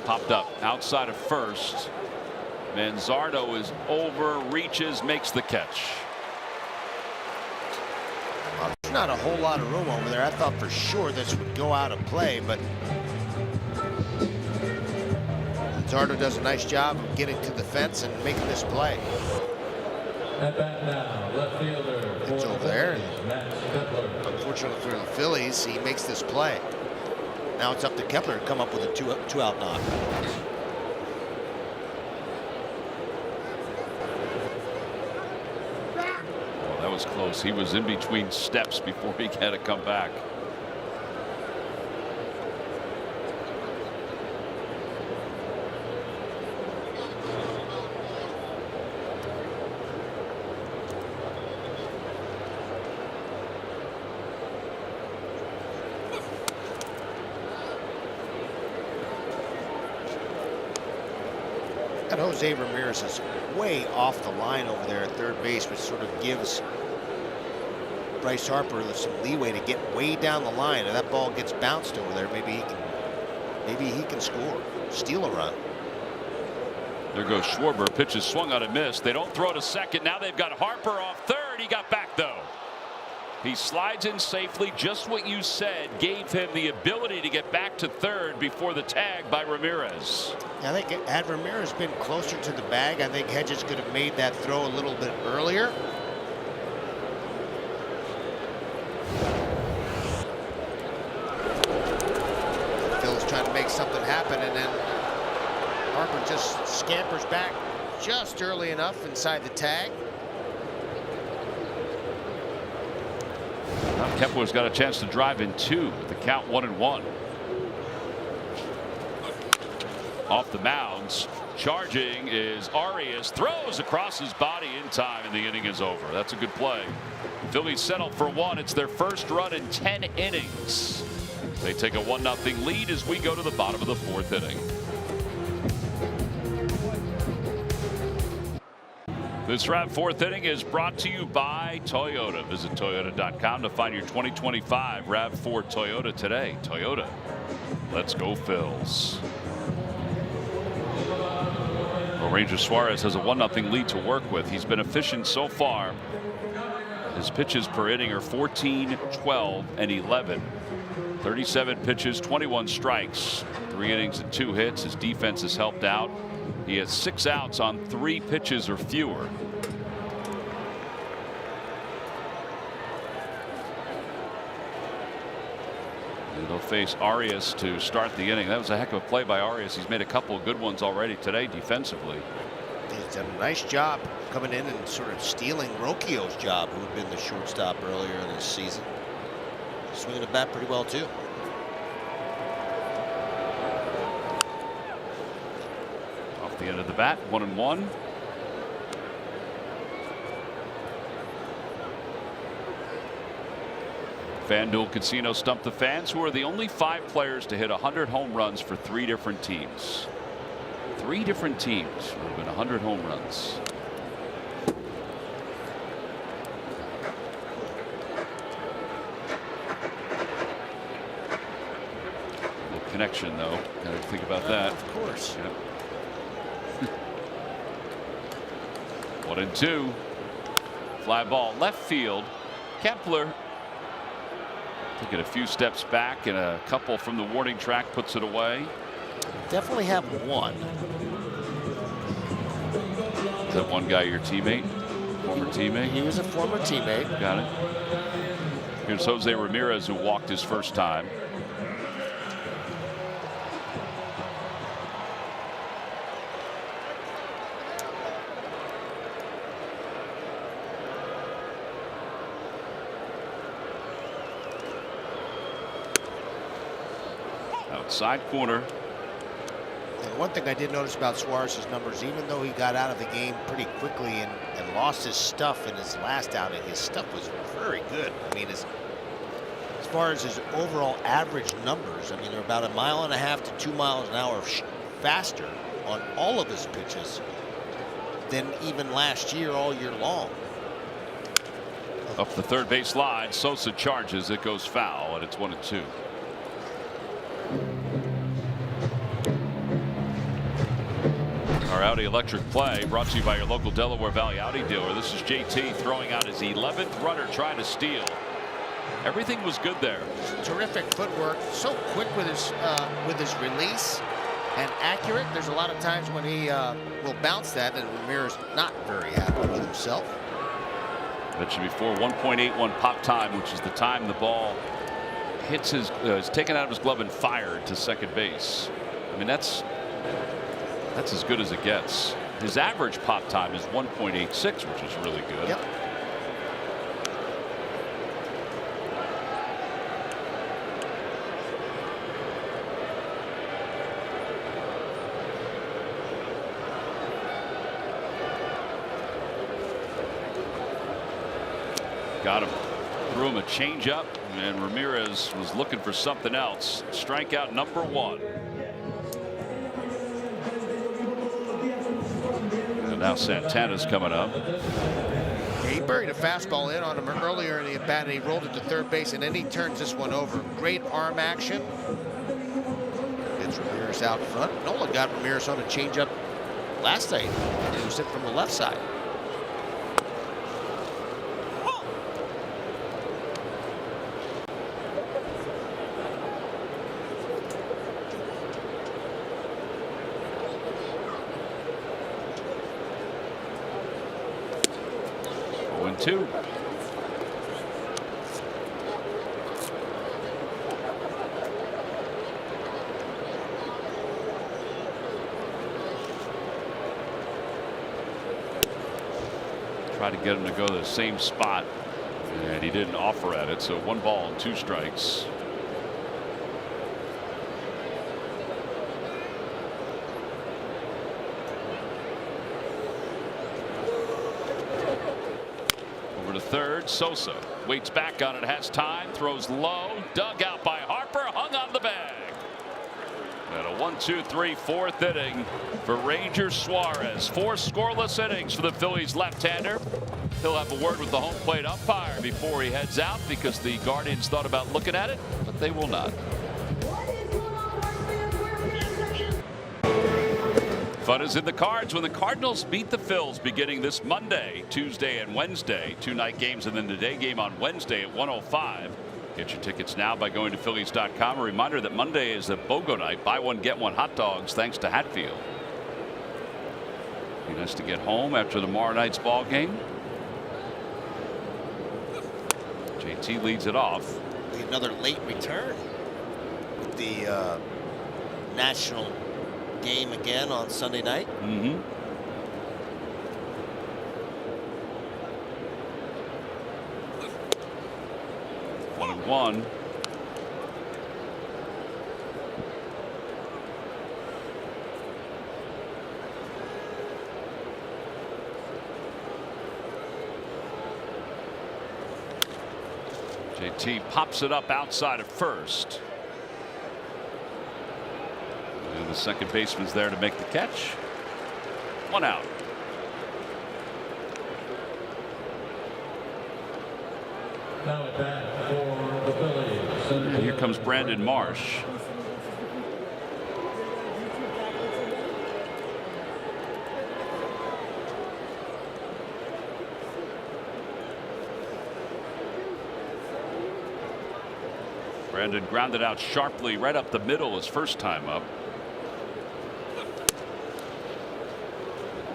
Popped up outside of first. Manzardo is over, reaches, makes the catch. There's not a whole lot of room over there. I thought for sure this would go out of play, but it's Luzardo does a nice job of getting to the fence and making this play. At bat now, left fielder. It's over there. Repl. Unfortunately for the Phillies, he makes this play. Now it's up to Kepler to come up with a two-out knock. Well, that was close. He was in between steps before he had to come back. And Jose Ramirez is way off the line over there at third base, which sort of gives Bryce Harper some leeway to get way down the line. And that ball gets bounced over there. Maybe he can score, steal a run. There goes Schwarber. Pitch is swung on and missed. They don't throw to second. Now they've got Harper off third. He got back though. He slides in safely. Just what you said gave him the ability to get back to third before the tag by Ramirez. I think had Ramirez been closer to the bag, I think Hedges could have made that throw a little bit earlier. Phil's trying to make something happen, and then Harper just scampers back just early enough inside the tag. Now Kepler's got a chance to drive in two with the count 1-1. Off the mounds, charging is Arias, throws across his body in time, and the inning is over. That's a good play. Phillies settle for one. It's their first run in 10 innings. They take a 1-0 lead as we go to the bottom of the fourth inning. This fourth inning is brought to you by Toyota. Visit Toyota.com to find your 2025 RAV4 Toyota today. Toyota, let's go Phils. Well, Ranger Suarez has a 1-0 lead to work with. He's been efficient so far. His pitches per inning are 14, 12, and 11. 37 pitches, 21 strikes, 3 innings and 2 hits. His defense has helped out. He has 6 outs on 3 pitches or fewer. They'll face Arias to start the inning. That was a heck of a play by Arias. He's made a couple of good ones already today defensively. He's done a nice job coming in and sort of stealing Rocchio's job, who had been the shortstop earlier in this season. Swinging the bat pretty well too. Off the end of the bat, 1-1. FanDuel Casino stumped the fans, who are the only 5 players to hit 100 home runs for 3 different teams. 3 different teams have been 100 home runs. The connection, though, gotta think about that. Of course. Yep. 1-2. Fly ball left field. Kepler taking a few steps back, and a couple from the warning track puts it away. Definitely have one. Is that one guy your teammate? Former teammate? He was a former teammate. Got it. Here's Jose Ramirez, who walked his first time. Outside corner. And one thing I did notice about Suarez's numbers, even though he got out of the game pretty quickly and lost his stuff in his last outing, his stuff was very good. I mean, as far as his overall average numbers, I mean, they're about 1.5 miles to 2 miles an hour faster on all of his pitches than even last year, all year long. Up the third base line, Sosa charges. It goes foul, and it's 1-2. Our Audi electric play brought to you by your local Delaware Valley Audi dealer. This is JT throwing out his 11th runner, trying to steal. Everything was good there. Terrific footwork, so quick with his release. and accurate. There's a lot of times when he will bounce that, and Ramirez not very happy with himself. Mentioned before, 1.81 pop time, which is the time the ball hits his is taken out of his glove and fired to second base. I mean, that's as good as it gets. His average pop time is 1.86, which is really good. Yep. Got him. Threw him a changeup, and Ramirez was looking for something else. Strikeout number 1. And now Santana's coming up. He buried a fastball in on him earlier in the at bat, and he rolled it to third base, and then he turns this one over. Great arm action. Gets Ramirez out front. Nola got Ramirez on a changeup last night. He was hit from the left side. Two. Try to get him to go to the same spot, and he didn't offer at it. So 1 ball and 2 strikes. Third, Sosa waits back on it, has time, throws low, dug out by Harper, hung on the bag. And a 1-2-3 4th inning for Ranger Suarez. 4 scoreless innings for the Phillies left-hander. He'll have a word with the home plate umpire before he heads out, because the Guardians thought about looking at it, but they will not. Fun is in the cards when the Cardinals beat the Phils beginning this Monday, Tuesday, and Wednesday. 2 night games and then the day game on Wednesday at 1:05. Get your tickets now by going to Phillies.com. A reminder that Monday is a BOGO night. Buy one, get one hot dogs thanks to Hatfield. Be nice to get home after tomorrow night's ball game. JT leads it off. Another late return with the national game again on Sunday night. 1-1. JT pops it up outside of first. And the second baseman's there to make the catch. 1 out. Now at bat for the Phillies. And here comes Brandon Marsh. Brandon grounded out sharply right up the middle his first time up.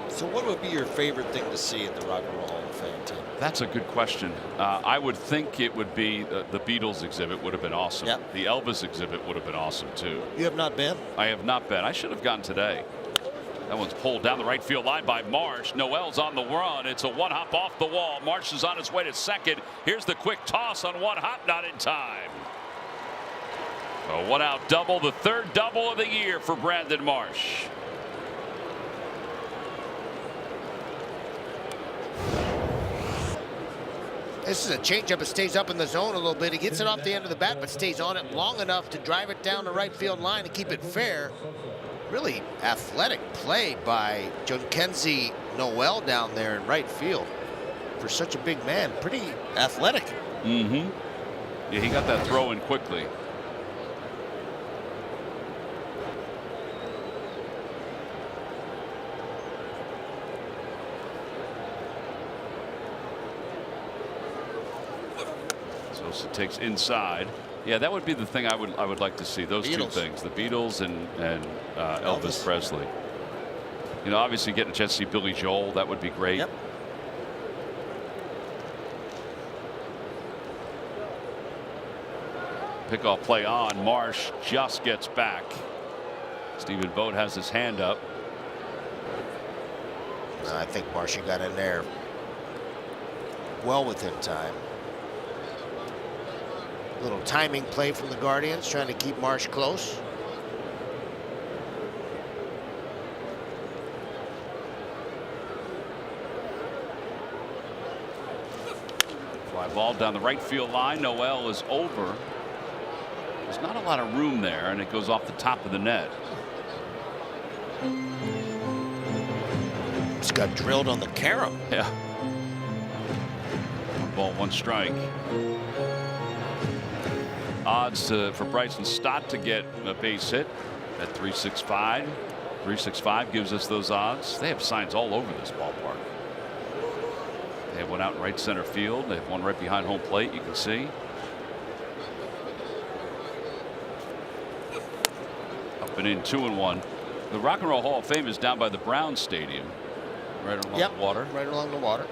So what would be your favorite thing to see at the Rock and Roll Hall of Fame, Tim? That's a good question. I would think it would be the Beatles exhibit would have been awesome. Yep. The Elvis exhibit would have been awesome too. You have not been? I have not been. I should have gone today. That one's pulled down the right field line by Marsh. Noel's on the run. It's a 1-hop off the wall. Marsh is on his way to second. Here's the quick toss on 1-hop, not in time. A 1-out double, the 3rd double of the year for Brandon Marsh. This is a changeup. It stays up in the zone a little bit. He gets it off the end of the bat, but stays on it long enough to drive it down the right field line and keep it fair. Really athletic play by Jhonkensy Noel down there in right field. For such a big man, pretty athletic. Yeah, he got that throw in quickly. Sosa takes inside. Yeah, that would be the thing I would like to see. Those two Beatles. things, the Beatles and Elvis Presley. You know, obviously getting a chance to see Billy Joel, that would be great. Yep. Pickoff play on. Marsh just gets back. Stephen Vogt has his hand up. I think Marshall got in there well within time. Little timing play from the Guardians, trying to keep Marsh close. Fly ball down the right field line. Noel is over. There's not a lot of room there, and it goes off the top of the net. Just got drilled on the carom. Yeah. One ball, one strike. Odds for Bryson Stott to get a base hit at 365. 365 gives us those odds. They have signs all over this ballpark. They have one out in right center field. They have one right behind home plate. You can see. Up and in, 2-1. The Rock and Roll Hall of Fame is down by the Browns Stadium, right along the water. Right along the water.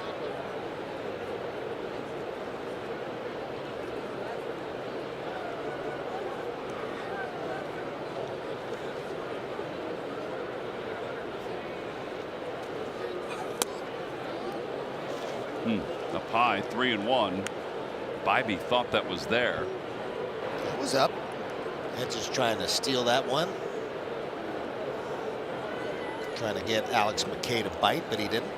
Up high, 3-1. Bybee thought that was there. It was up. And just trying to steal that one. Trying to get Alex McKay to bite, but he didn't.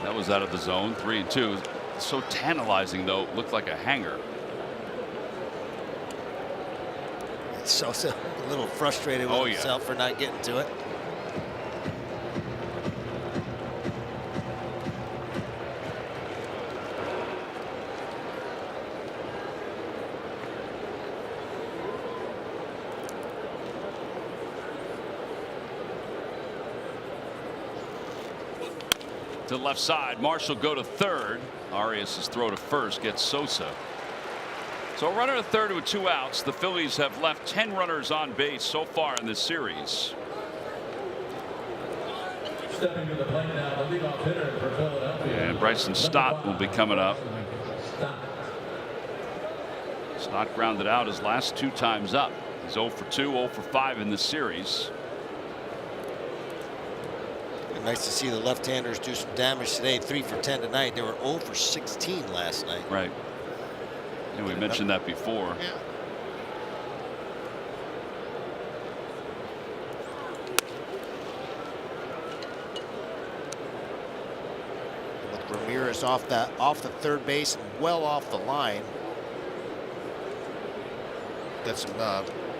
That was out of the zone. 3-2. So tantalizing, though. Looked like a hanger. Sosa a little frustrated with himself for not getting to it. To the left side. Marshall go to third. Arias' throw to first gets Sosa. So a runner at third with 2 outs. The Phillies have left 10 runners on base so far in this series. Stepping to the plate now, the leadoff hitter for Philadelphia. And Bryson Stott will be coming up. Stott grounded out his last 2 times up. He's 0 for 2, 0 for 5 in this series. Nice to see the left-handers do some damage today. 3 for 10 tonight. They were 0 for 16 last night. Right. And we mentioned that before. Yeah. With Ramirez off the third base and well off the line. Got some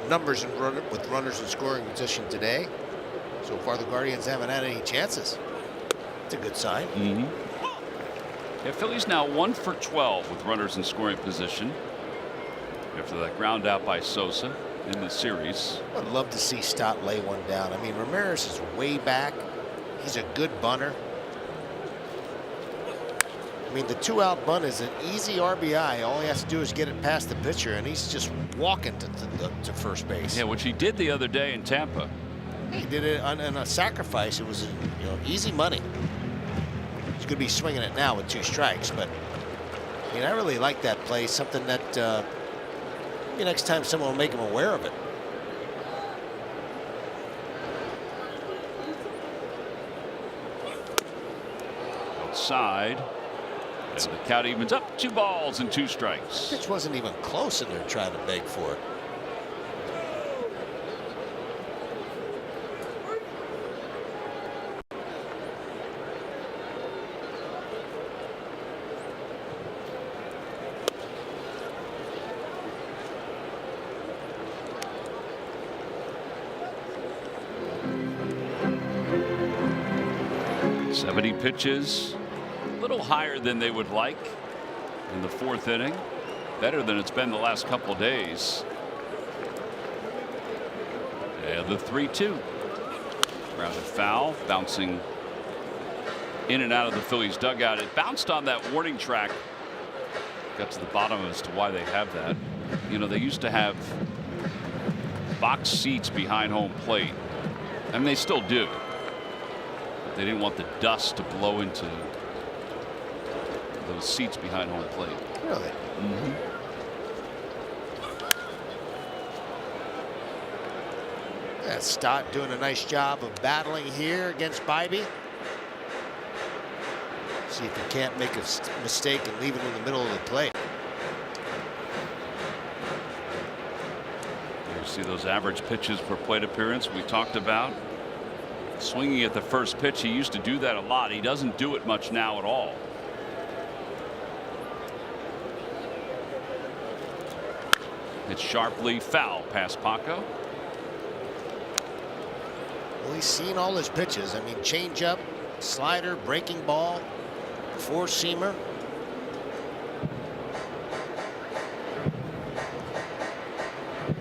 numbers with runners in scoring position today. So far, the Guardians haven't had any chances. It's a good sign. Yeah, Phillies now 1 for 12 with runners in scoring position after that ground out by Sosa in the series. I'd love to see Stott lay one down. I mean, Ramirez is way back. He's a good bunter. I mean, the 2-out bunt is an easy RBI. All he has to do is get it past the pitcher, and he's just walking to first base. Yeah, which he did the other day in Tampa. He did it on a sacrifice. It was, easy money. He's going to be swinging it now with 2 strikes, but I mean, I really like that play. Something that maybe next time someone will make him aware of it. Outside. And the count evens up. 2 balls and 2 strikes. Pitch wasn't even close, and they're trying to beg for it. Pitches a little higher than they would like in the 4th inning. Better than it's been the last couple of days. And the 3-2. Grounded foul, bouncing in and out of the Phillies dugout. It bounced on that warning track. Got to the bottom as to why they have that. You know, they used to have box seats behind home plate. I mean, they still do. But they didn't want the dust to blow into those seats behind home plate. Really? Mm-hmm. That's Stott doing a nice job of battling here against Bybee. See if he can't make a mistake and leave it in the middle of the plate. You see those average pitches per plate appearance we talked about. Swinging at the first pitch, he used to do that a lot. He doesn't do it much now at all. It's sharply foul past Paco. Well, he's seen all his pitches. I mean, changeup, slider, breaking ball, four-seamer.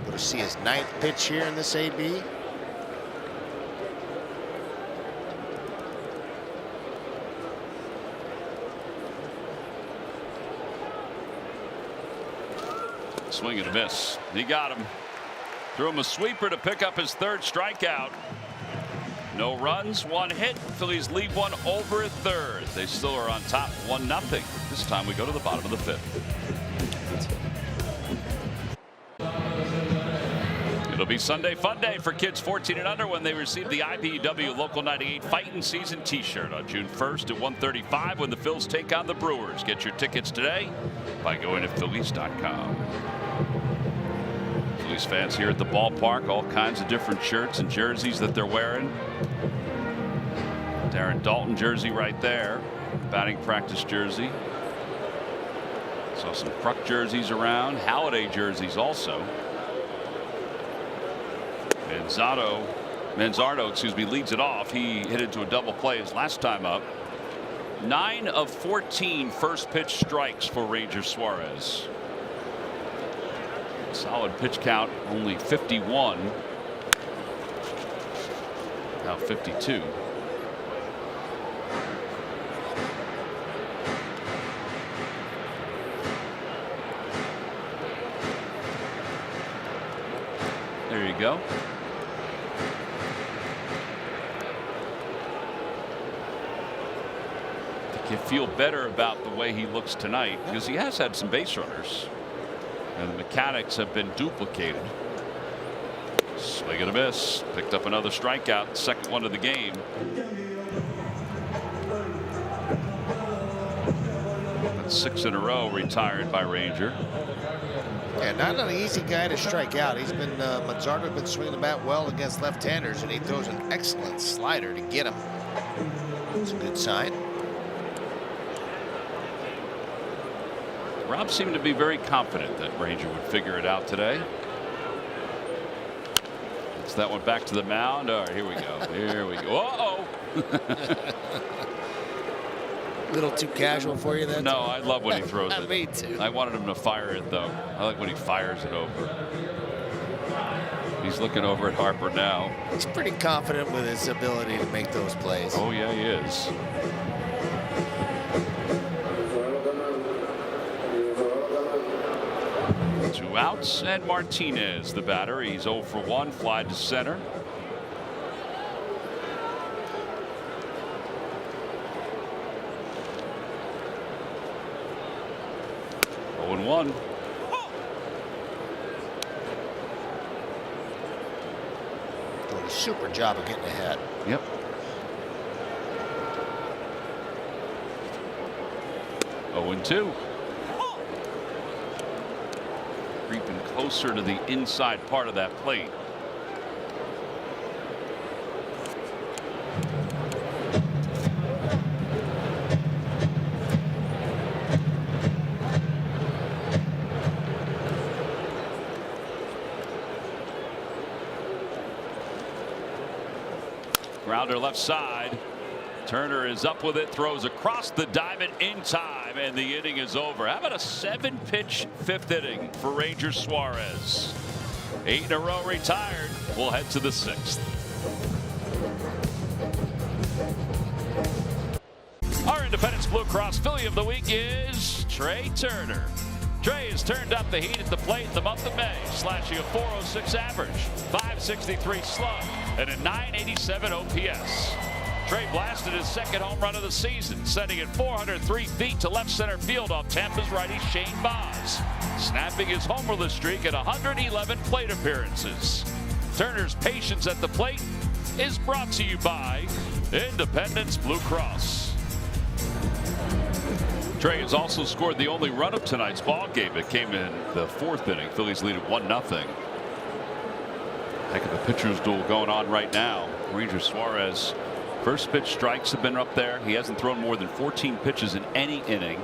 Going to see his 9th pitch here in this AB. Swing and a miss. He got him. Threw him a sweeper to pick up his 3rd strikeout. No runs, 1 hit. Phillies lead one over 1/3. They still are on top 1-0. This time we go to the bottom of the 5th. It'll be Sunday Fun Day for kids 14 and under when they receive the IBEW Local 98 Fightin' Season t-shirt on June 1st at 1:35 when the Phils take on the Brewers. Get your tickets today by going to Phillies.com. Phillies fans here at the ballpark, all kinds of different shirts and jerseys that they're wearing. Darren Dalton jersey right there, batting practice jersey. Saw some Kruk jerseys around, Halladay jerseys also. Manzardo, excuse me, leads it off. He hit into a double play his last time up. 9 of 14 first pitch strikes for Ranger Suarez. Solid pitch count, only 51. Now 52. There you go. You feel better about the way he looks tonight because he has had some base runners and the mechanics have been duplicated. Swing and a miss. Picked up another strikeout, 2nd one of the game. That's 6 in a row retired by Ranger. Yeah, not an easy guy to strike out. He's been Manzardo's been swinging the bat well against left-handers, and he throws an excellent slider to get him. It's a good sign. Rob seemed to be very confident that Ranger would figure it out today. It's that one back to the mound. All right, here we go. Here we go. Uh-oh. A little too casual for you then? No, I love when he throws it. Me too. I wanted him to fire it, though. I like when he fires it over. He's looking over at Harper now. He's pretty confident with his ability to make those plays. Oh, yeah, he is. Two outs, and Martinez, the batter. He's 0 for 1, fly to center. Oh, and 1. Doing a super job of getting ahead. Yep. Oh, and 2. Creeping closer to the inside part of that plate. Grounder left side. Turner is up with it, throws across the diamond in time, and the inning is over. How about a 7-pitch 5th inning for Ranger Suarez? 8 in a row retired. We'll head to the 6th. Independence Blue Cross Philly of the week is Trey Turner. Trey has turned up the heat at the plate in the month of May, slashing a .406 average, .563 slug, and a .987 OPS. Trey blasted his second home run of the season, sending it 403 feet to left center field off Tampa's righty Shane Baz, snapping his homerless streak at 111 plate appearances. Turner's patience at the plate is brought to you by Independence Blue Cross. Trey has also scored the only run of tonight's ball game. It came in the fourth inning. Phillies lead at 1-0. Heck of a pitcher's duel going on right now. Ranger Suarez, first pitch strikes have been up there. He hasn't thrown more than 14 pitches in any inning.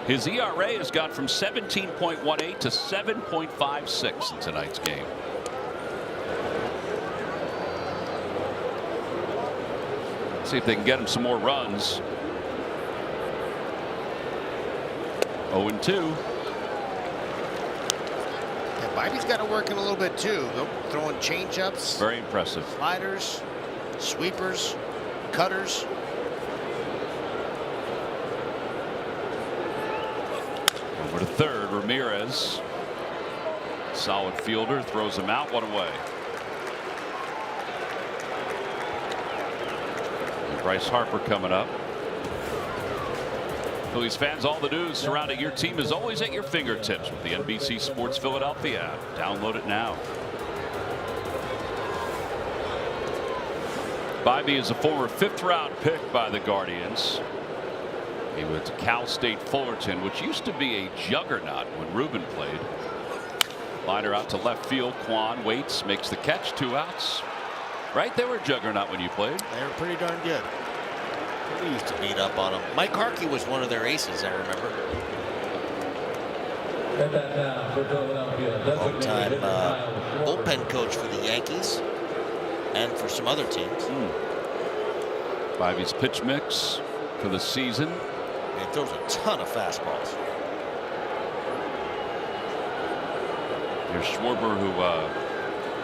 His ERA has gone from 17.18 to 7.56 in tonight's game. See if they can get him some more runs. 0-2. And Bibey's got to work in a little bit too. Throwing changeups. Very impressive. Sliders, sweepers, cutters. Over to third, Ramirez. Solid fielder, throws him out, one away. Bryce Harper coming up. Phillies fans, all the news surrounding your team is always at your fingertips with the NBC Sports Philadelphia app. Download it now. Bibey is a former 5th-round pick by the Guardians. He went to Cal State Fullerton, which used to be a juggernaut when Ruben played. Liner out to left field. Kwan waits, makes the catch, 2 outs. Right, they were a juggernaut when you played. They were pretty darn good. We used to beat up on them. Mike Harkey was one of their aces, I remember. And that now for Philadelphia. Long-time bullpen coach for the Yankees and for some other teams. Bibey's pitch mix for the season. And he throws a ton of fastballs. Here's Schwarber, who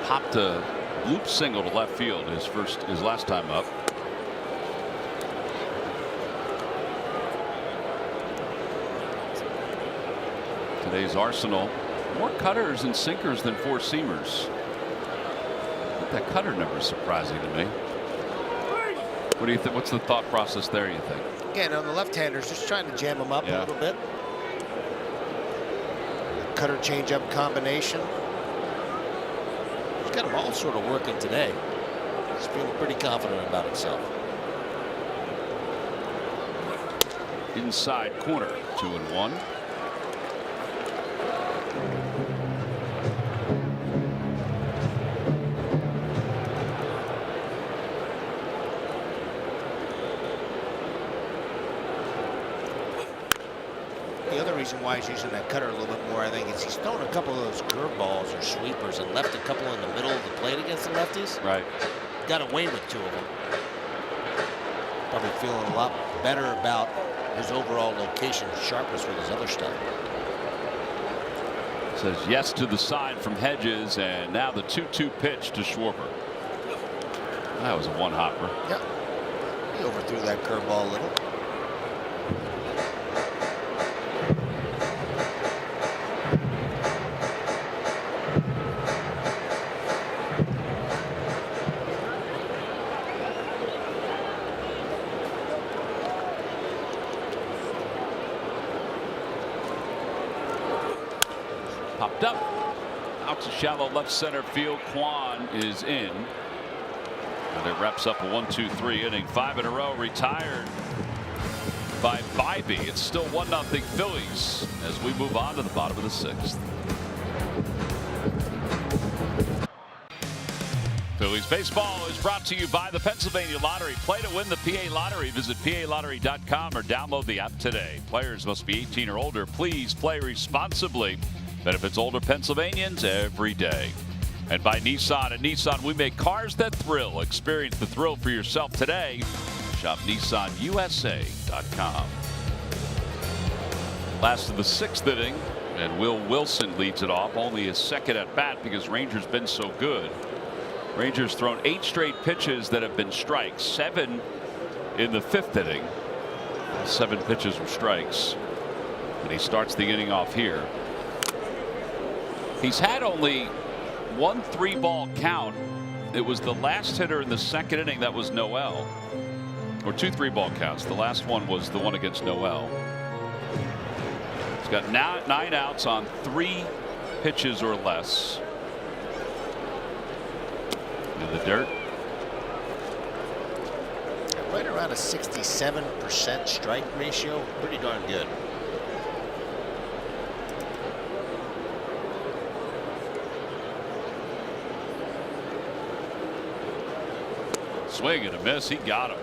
popped a loop single to left field his last time up. Today's arsenal, more cutters and sinkers than 4-seamers. That cutter number is surprising to me. What do you think? What's the thought process there, you think? Again, on the left-handers, just trying to jam them up a little bit. Cutter changeup combination. He's got them all sort of working today. He's feeling pretty confident about himself. Inside corner, 2-1. The other reason why he's using that cutter a little bit more, I think, is he's thrown a couple of those curveballs or sweepers and left a couple in the middle of the plate against the lefties. Right. Got away with 2 of them. Probably feeling a lot better about his overall location sharpness with his other stuff. Says yes to the side from Hedges, and now the 2-2 pitch to Schwarber. That was a one-hopper. Yep. He overthrew that curveball a little. Popped up. Out to shallow left center field. Kwan is in. And it wraps up a 1-2-3 inning. 5 in a row retired by Bibey. It's still 1-0 Phillies as we move on to the bottom of the 6th. Phillies baseball is brought to you by the Pennsylvania Lottery. Play to win the PA Lottery. Visit PALottery.com or download the app today. Players must be 18 or older. Please play responsibly. Benefits older Pennsylvanians every day. And by Nissan. At Nissan, we make cars that thrill. Experience the thrill for yourself today. Shop NissanUSA.com. Last of the 6th inning, and Will Wilson leads it off. Only his second at bat because Rangers been so good. Rangers thrown 8 straight pitches that have been strikes. 7 in the 5th inning. 7 pitches were strikes. And he starts the inning off here. He's had only 1 3-ball count. It was the last hitter in the 2nd inning. That was Noel. Or 2 3-ball counts. The last one was the one against Noel. He's got 9 outs on 3 pitches or less. In the dirt. Right around a 67% strike ratio. Pretty darn good. Swing and a miss. He got him.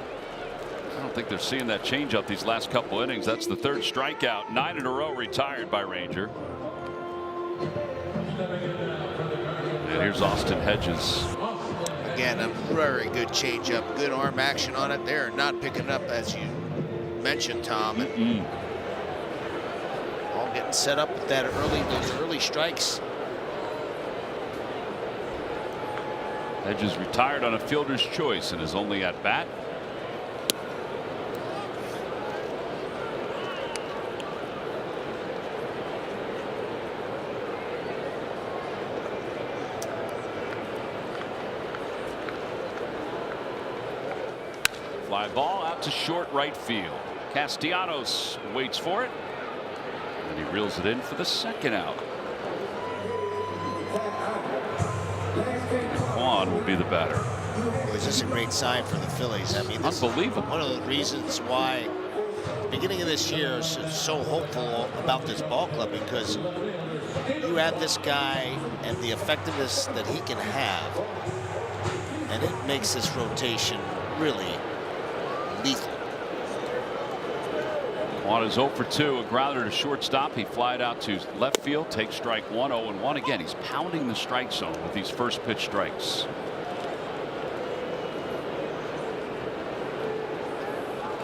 I don't think they're seeing that changeup these last couple innings. That's the 3rd strikeout. 9 in a row retired by Ranger. And here's Austin Hedges. Again, a very good changeup, good arm action on it. They're not picking up, as you mentioned, Tom. And all getting set up with that those early strikes. Hedges retired on a fielder's choice in his only at bat. Fly ball out to short right field. Castellanos waits for it. And he reels it in for the 2nd out. Quan will be the batter. Was this a great sign for the Phillies? I mean, this unbelievable. Is one of the reasons why the beginning of this year is so hopeful about this ball club, because you add this guy and the effectiveness that he can have, and it makes this rotation really lethal. Quan is 0 for 2, a grounder to shortstop. He flied out to left field, takes strike 1, 0-1. Again, he's pounding the strike zone with these first pitch strikes.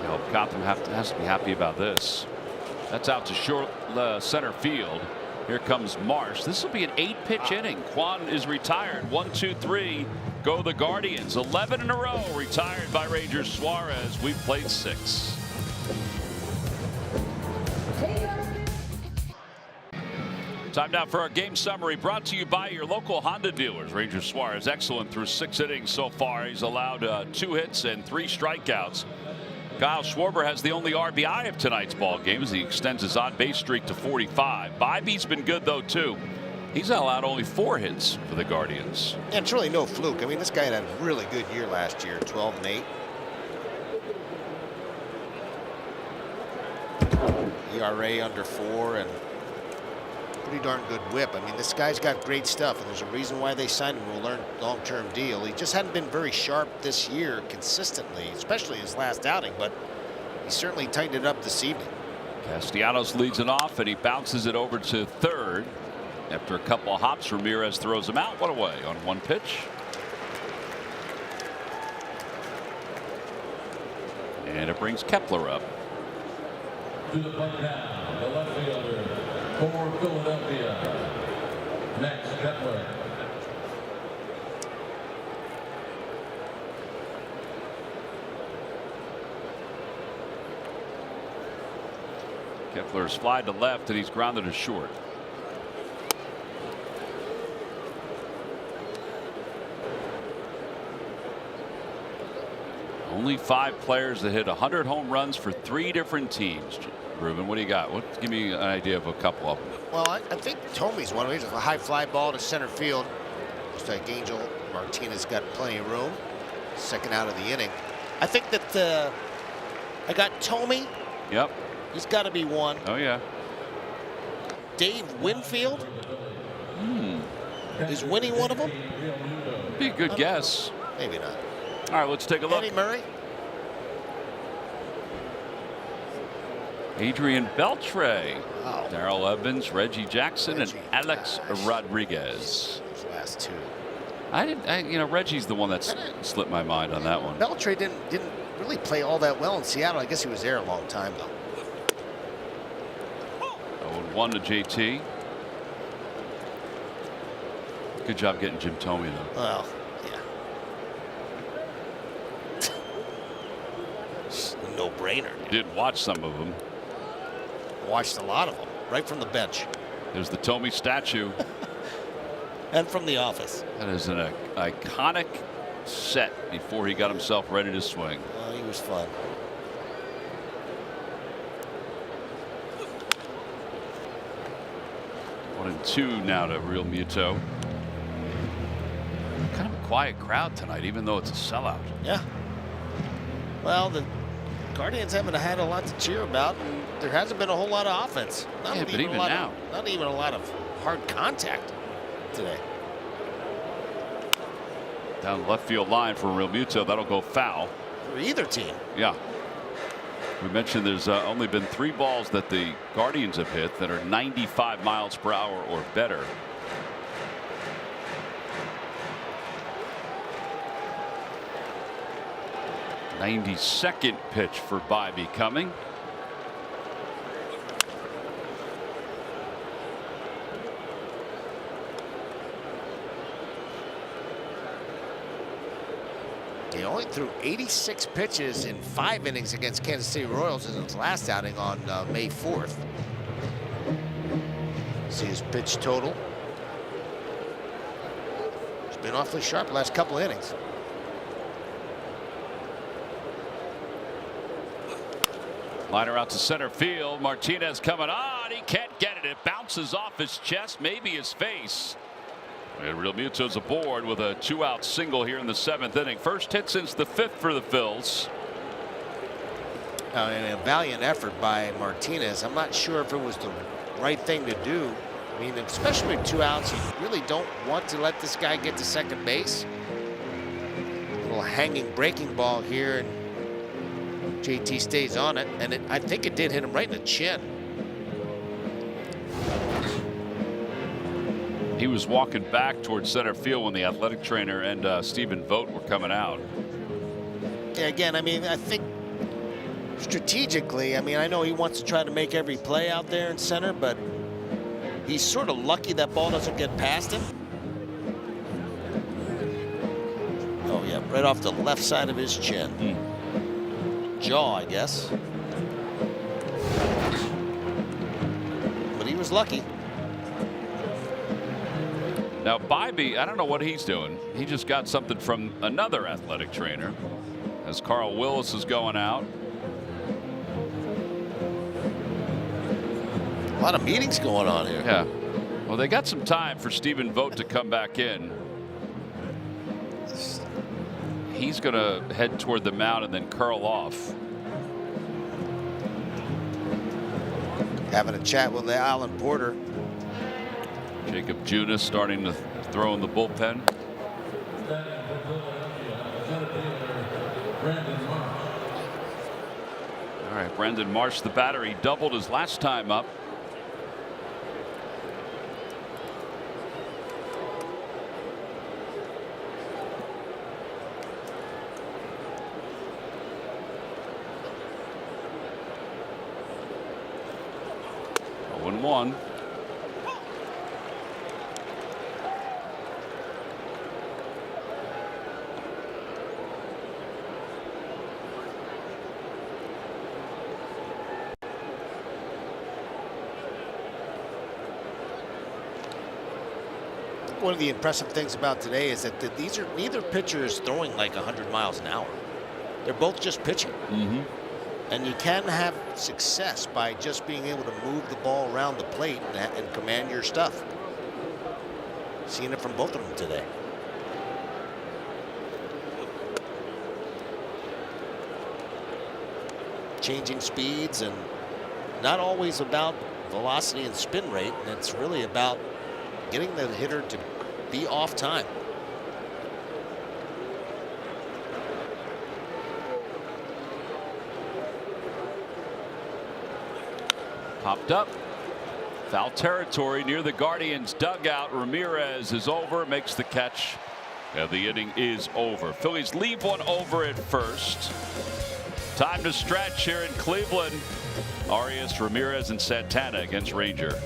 Caleb Cotham has to be happy about this. That's out to short center field. Here comes Marsh. This will be an 8-pitch inning. Quan is retired. 1, 2, 3. Go the Guardians. 11 in a row retired by Rangers Suarez. We've played 6. Time now for our game summary, brought to you by your local Honda dealers. Ranger Suarez excellent through 6 innings so far. He's allowed 2 hits and 3 strikeouts. Kyle Schwarber has the only RBI of tonight's ball game as he extends his odd base streak to 45. Bybee's been good though too. He's allowed only 4 hits for the Guardians. And it's really no fluke. I mean, this guy had a really good year last year, 12-8. ERA under 4 and pretty darn good whip. I mean, this guy's got great stuff, and there's a reason why they signed him to a long-term deal. He just hadn't been very sharp this year consistently, especially his last outing, but he certainly tightened it up this evening. Castellanos leads it off, and he bounces it over to 3rd. After a couple of hops, Ramirez throws him out. One away on 1 pitch. And it brings Kepler up. To the plate now, the left fielder for Philadelphia, Max Kepler. Kepler's fly to left, and he's grounded to short. Only 5 players that hit 100 home runs for 3 different teams. Ruben, what do you got? Give me an idea of a couple of them. Well, I think Tomey's one of them. He's a high fly ball to center field. Looks like Angel Martinez got plenty of room. 2nd out of the inning. I think that I got Tomey. Yep. He's got to be 1. Oh, yeah. Dave Winfield. Is Winnie one of them? Be a good guess. Maybe not. All right, let's take a look. Eddie Murray. Adrian Beltre. Wow. Darrell Evans, Reggie Jackson, Reggie, and Alex gosh. Rodriguez. Those last 2. Reggie's the one that's slipped my mind on that one. Beltre didn't really play all that well in Seattle. I guess he was there a long time though. 0-1 to JT. Good job getting Jim Thome though. Well, yeah. No no-brainer. Did watch some of them. Watched a lot of them, right from the bench. There's the Tomey statue. And from the office. That is an iconic set before he got himself ready to swing. Oh, he was fun. One and two now to Real Muto. Kind of a quiet crowd tonight, even though it's a sellout. Yeah. Well, the Guardians haven't had a lot to cheer about, and there hasn't been a whole lot of offense. Yeah, but even now. Not even a lot of hard contact today. Down the left field line for Real Muto. That'll go foul. For either team. Yeah. We mentioned there's only been 3 balls that the Guardians have hit that are 95 miles per hour or better. '92nd pitch for Bybee coming. He only threw 86 pitches in 5 innings against Kansas City Royals in his last outing on May 4th. See his pitch total. He's been awfully sharp the last couple innings. Liner out to center field. Martinez coming on. He can't get it. It bounces off his chest, maybe his face. And Real Muto's aboard with a 2-out single here in the 7th inning. First hit since the 5th for the Phils. And a valiant effort by Martinez. I'm not sure if it was the right thing to do. I mean, especially with 2 outs, you really don't want to let this guy get to second base. A little hanging breaking ball here, and JT stays on it, and I think it did hit him right in the chin. He was walking back towards center field when the athletic trainer and Stephen Vogt were coming out. Yeah, again, I mean, I think strategically, I mean, I know he wants to try to make every play out there in center, but he's sort of lucky that ball doesn't get past him. Oh, yeah, right off the left side of his chin. Jaw, I guess. But he was lucky. Now, Bybee, I don't know what he's doing. He just got something from another athletic trainer as Carl Willis is going out. A lot of meetings going on here. Yeah. Well, they got some time for Stephen Vogt to come back in. He's going to head toward the mound and then curl off. Having a chat with Alan Porter. Jacob Junis starting to throw in the bullpen. All right, Brandon Marsh, the batter. He doubled his last time up. Oh, 1-1. One of the impressive things about today is that these are neither pitcher is throwing like 100 miles an hour. They're both just pitching. And you can have success by just being able to move the ball around the plate and command your stuff. Seeing it from both of them today. Changing speeds, and not always about velocity and spin rate, and it's really about getting the hitter to be off time. Popped up. Foul territory near the Guardians dugout. Ramirez is over, makes the catch, and the inning is over. Phillies leave one over at first. Time to stretch here in Cleveland. Arias, Ramirez, and Santana against Ranger.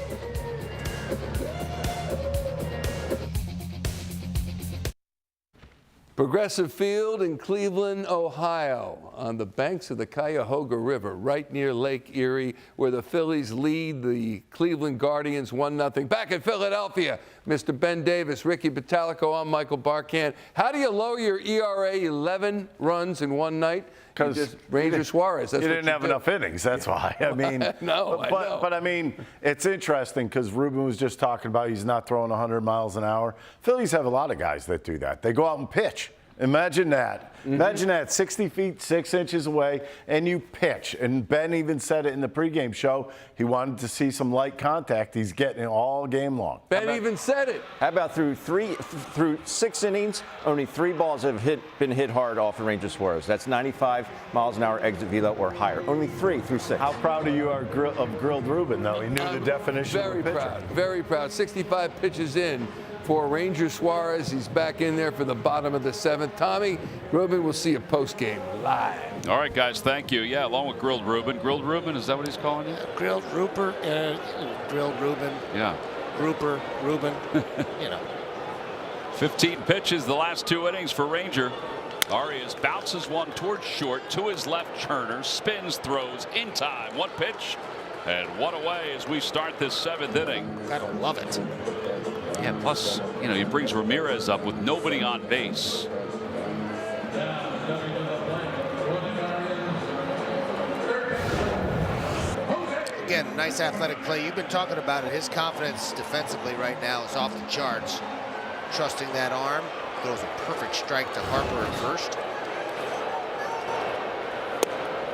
Progressive Field in Cleveland, Ohio. on the banks of the Cuyahoga River, right near Lake Erie, where the Phillies lead the Cleveland Guardians 1-0. Back in Philadelphia, Mr. Ben Davis, Ricky Batalico, I'm Michael Barkan. How do you lower your ERA 11 runs in one night? Because Ranger Suarez. You didn't have enough innings. That's why. I mean, but I mean, it's interesting because Ruben was just talking about he's not throwing 100 miles an hour. Phillies have a lot of guys that do that. They go out and pitch. Imagine that. Imagine that, 60 feet, 6 inches away, and you pitch. And Ben even said it in the pregame show. He wanted to see some light contact. He's getting it all game long. Ben even said it. How about through 6 innings, only 3 balls have been hit hard off of Ranger Suarez. That's 95 miles an hour exit velo or higher. Only 3 through 6. How proud are you of Grilled Ruben, though? He knew the definition of a pitcher. Very proud, very proud. 65 pitches in for Ranger Suarez. He's back in there for the bottom of the 7th. Tommy, Ruben will see a post-game live. All right, guys, thank you. Yeah, along with Grilled Ruben. Grilled Ruben, is that what he's calling you? Grilled Rupert, Grilled Ruben. Yeah. Grouper, Ruben, you know. 15 pitches the last 2 innings for Ranger. Arias bounces one towards short to his left. Turner spins, throws in time. 1 pitch and 1 away as we start this 7th inning. Gotta love it. Yeah, plus, you know, he brings Ramirez up with nobody on base. Again, nice athletic play. You've been talking about it. His confidence defensively right now is off the charts. Trusting that arm. Throws a perfect strike to Harper at first.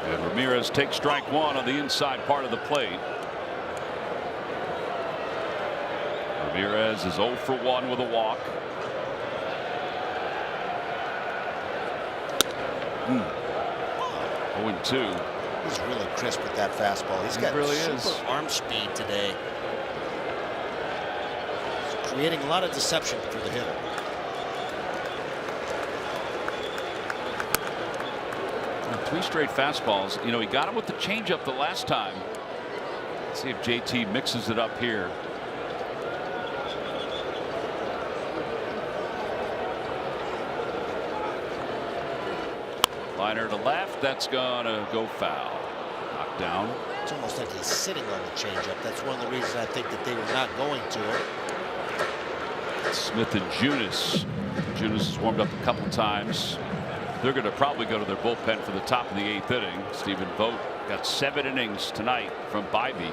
And Ramirez takes strike 1 on the inside part of the plate. Ramirez is 0 for 1 with a walk. 0-2. He's really crisp with that fastball. He's got super arm speed today. He's creating a lot of deception for the hitter. Now, 3 straight fastballs. You know, he got him with the changeup the last time. Let's see if JT mixes it up here. Liner to left. That's gonna go foul. Knocked down. It's almost like he's sitting on the changeup. That's one of the reasons I think that they were not going to it. Smith and Junis. Junis has warmed up a couple times. They're going to probably go to their bullpen for the top of the 8th inning. Stephen Vogt got 7 innings tonight from Bybee.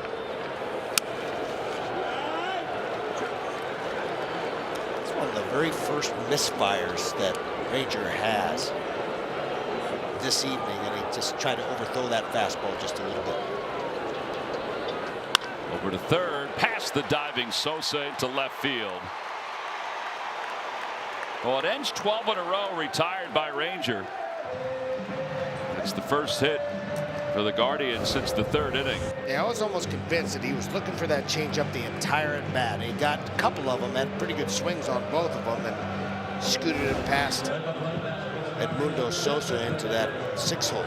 It's one of the very first misfires that Ranger has this evening, and he just tried to overthrow that fastball just a little bit. Over to third, past the diving Sosa into left field. Well, it ends 12 in a row retired by Ranger. It's the first hit for the Guardians since the 3rd inning. Yeah, I was almost convinced that he was looking for that changeup the entire at bat. He got a couple of them, had pretty good swings on both of them, and scooted it past Edmundo Sosa into that 6-hole.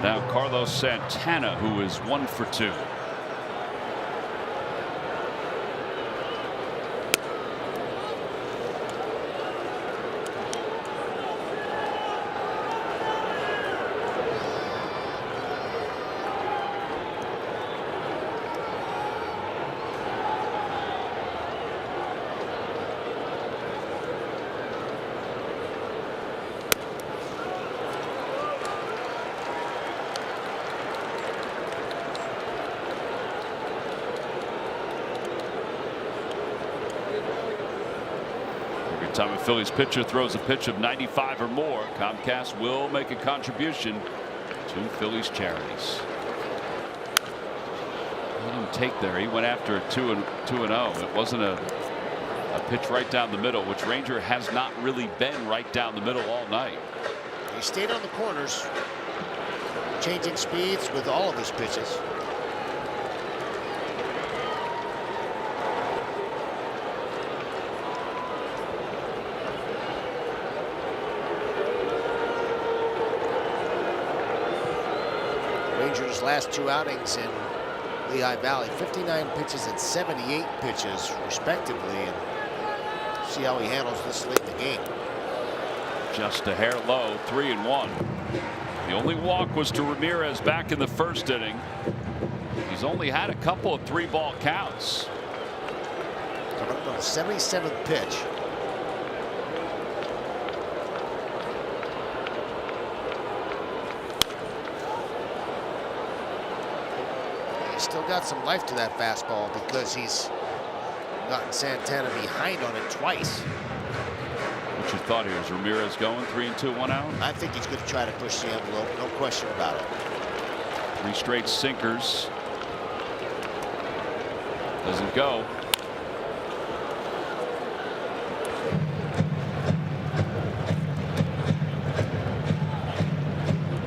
Now Carlos Santana, who is 1 for 2. Time a Phillies pitcher throws a pitch of 95 or more, Comcast will make a contribution to Phillies charities. He didn't take there. He went after a 2-0. It wasn't a pitch right down the middle, which Ranger has not really been right down the middle all night. He stayed on the corners, changing speeds with all of his pitches. Rangers' last 2 outings in Lehigh Valley, 59 pitches and 78 pitches respectively, and see how he handles this late in the game. Just a hair low, 3-1. The only walk was to Ramirez back in the first inning. He's only had a couple of 3-ball counts. On the 77th pitch. He's still got some life to that fastball because he's gotten Santana behind on it twice. What you thought here? Is Ramirez going 3-2, 1 out? I think he's going to try to push the envelope, no question about it. 3 straight sinkers. Doesn't go.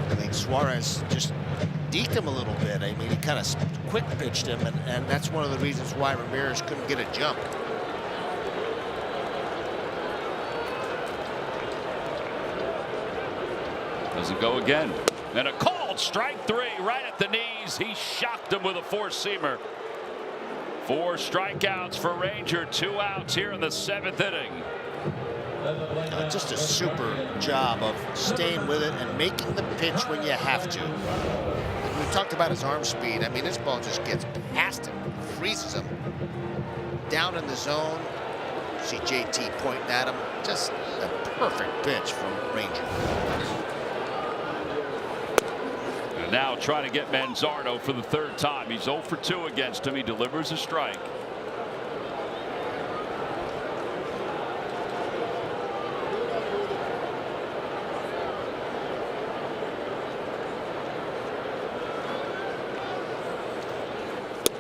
I think Suarez just deked him a little bit. I mean, he kind of quick pitched him, and that's one of the reasons why Ramirez couldn't get a jump. Doesn't go again. And a called strike 3 right at the knees. He shocked him with a 4-seamer. 4 strikeouts for Ranger, 2 outs here in the 7th inning. Just a super job of staying with it and making the pitch when you have to. We talked about his arm speed. I mean, this ball just gets past him, freezes him. Down in the zone. See JT pointing at him. Just a perfect pitch from Ranger. And now trying to get Manzardo for the 3rd time. He's 0 for 2 against him. He delivers a strike.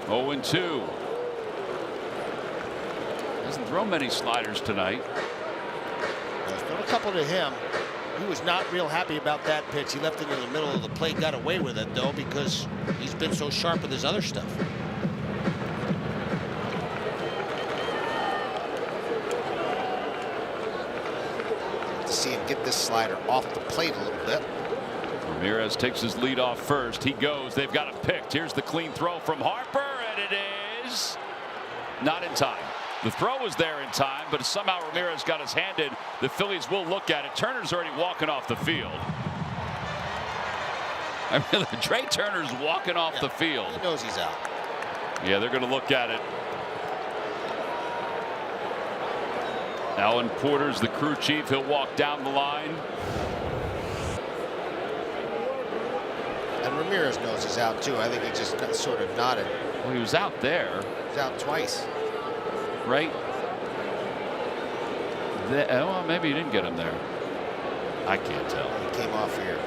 Oh, and 2. Doesn't throw many sliders tonight. There's been a couple to him. He was not real happy about that pitch. He left it in the middle of the plate, got away with it, though, because he's been so sharp with his other stuff. To see him get this slider off the plate a little bit. Ramirez takes his lead off first. He goes. They've got it picked. Here's the clean throw from Harper, and it is not in time. The throw was there in time, but somehow Ramirez got his hand in. The Phillies will look at it. Turner's already walking off the field. I mean, Trey Turner's walking off the field. He knows he's out. Yeah, they're going to look at it. Alan Porter's the crew chief. He'll walk down the line. And Ramirez knows he's out, too. I think he just sort of nodded. Well, he was out there. He's out twice. Right there. Well, maybe he didn't get him there. I can't tell. He came off here.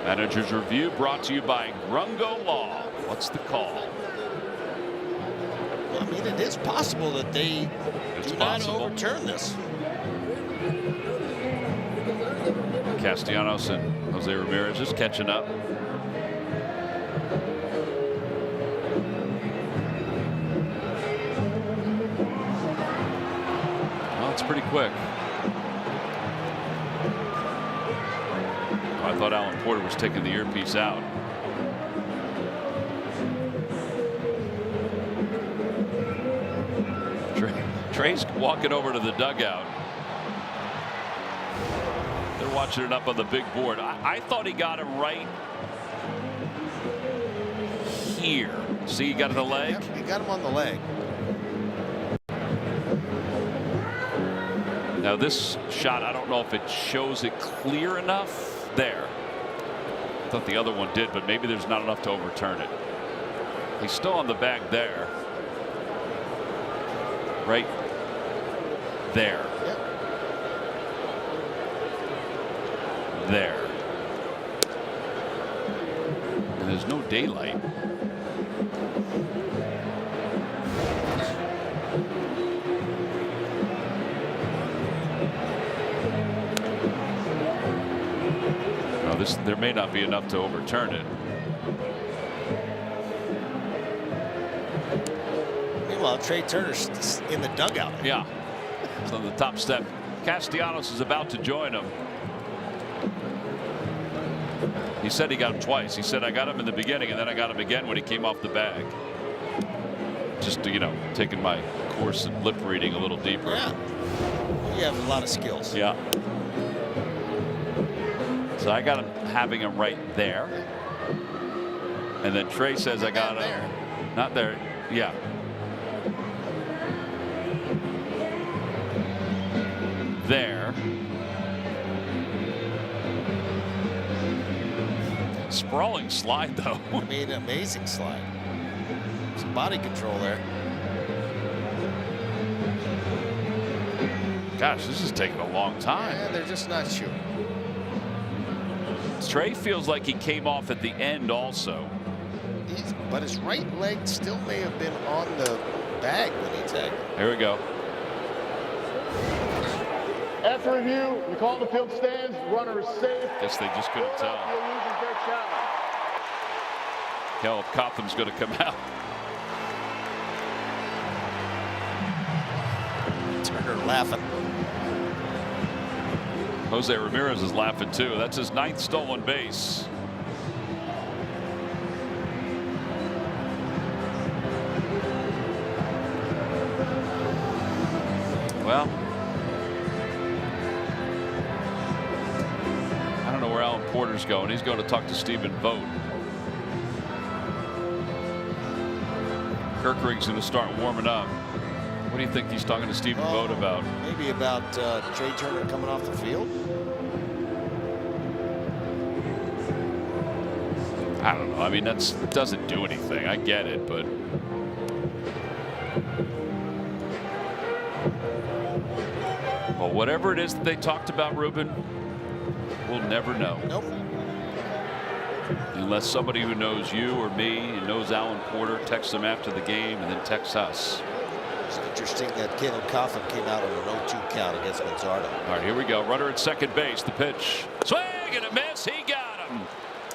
Manager's review brought to you by Grungo Law. What's the call? Well, I mean, it is possible that they do not overturn this. Castellanos and Jose Ramirez just catching up. Well, it's pretty quick. I thought Alan Porter was taking the earpiece out. Trey's walking over to the dugout. They're watching it up on the big board. I thought he got him right here. See, he got the leg? Yep, he got him on the leg. Now this shot, I don't know if it shows it clear enough. There. I thought the other one did, but maybe there's not enough to overturn it. He's still on the bag there. Right there. Yep. There. And there's no daylight. There may not be enough to overturn it. Meanwhile, Trey Turner's in the dugout. Yeah. It's on the top step. Castellanos is about to join him. He said he got him twice. He said, I got him in the beginning, and then I got him again when he came off the bag. just taking my course in lip reading a little deeper. Yeah. You have a lot of skills. Yeah. So I got him having him right there. And then Trey says I got him. Not there. Yeah. There. Sprawling slide, though. I mean, amazing slide. Some body control there. Gosh, this is taking a long time. Yeah, they're just not sure. Trey feels like he came off at the end also. But his right leg still may have been on the bag when he tagged. Here we go. After review, we call the field stands. Runner is safe. Guess they just couldn't tell. Loses their challenge. Caleb Cotham's going to come out. Turner laughing. Jose Ramirez is laughing too. That's his 9th stolen base. Well, I don't know where Alan Porter's going. He's going to talk to Stephen Vogt. Kirkering's going to start warming up. What do you think he's talking to Stephen Vogt about? Maybe about Trey Turner coming off the field. I don't know. I mean, it doesn't do anything. I get it, but well, whatever it is that they talked about, Ruben, we'll never know. Nope. Unless somebody who knows you or me and knows Alan Porter texts them after the game and then texts us. It's interesting that Caleb Cotham came out on an 0-2 count against Manzardo. All right, here we go. Runner at second base. The pitch. Swing and a miss. He got him.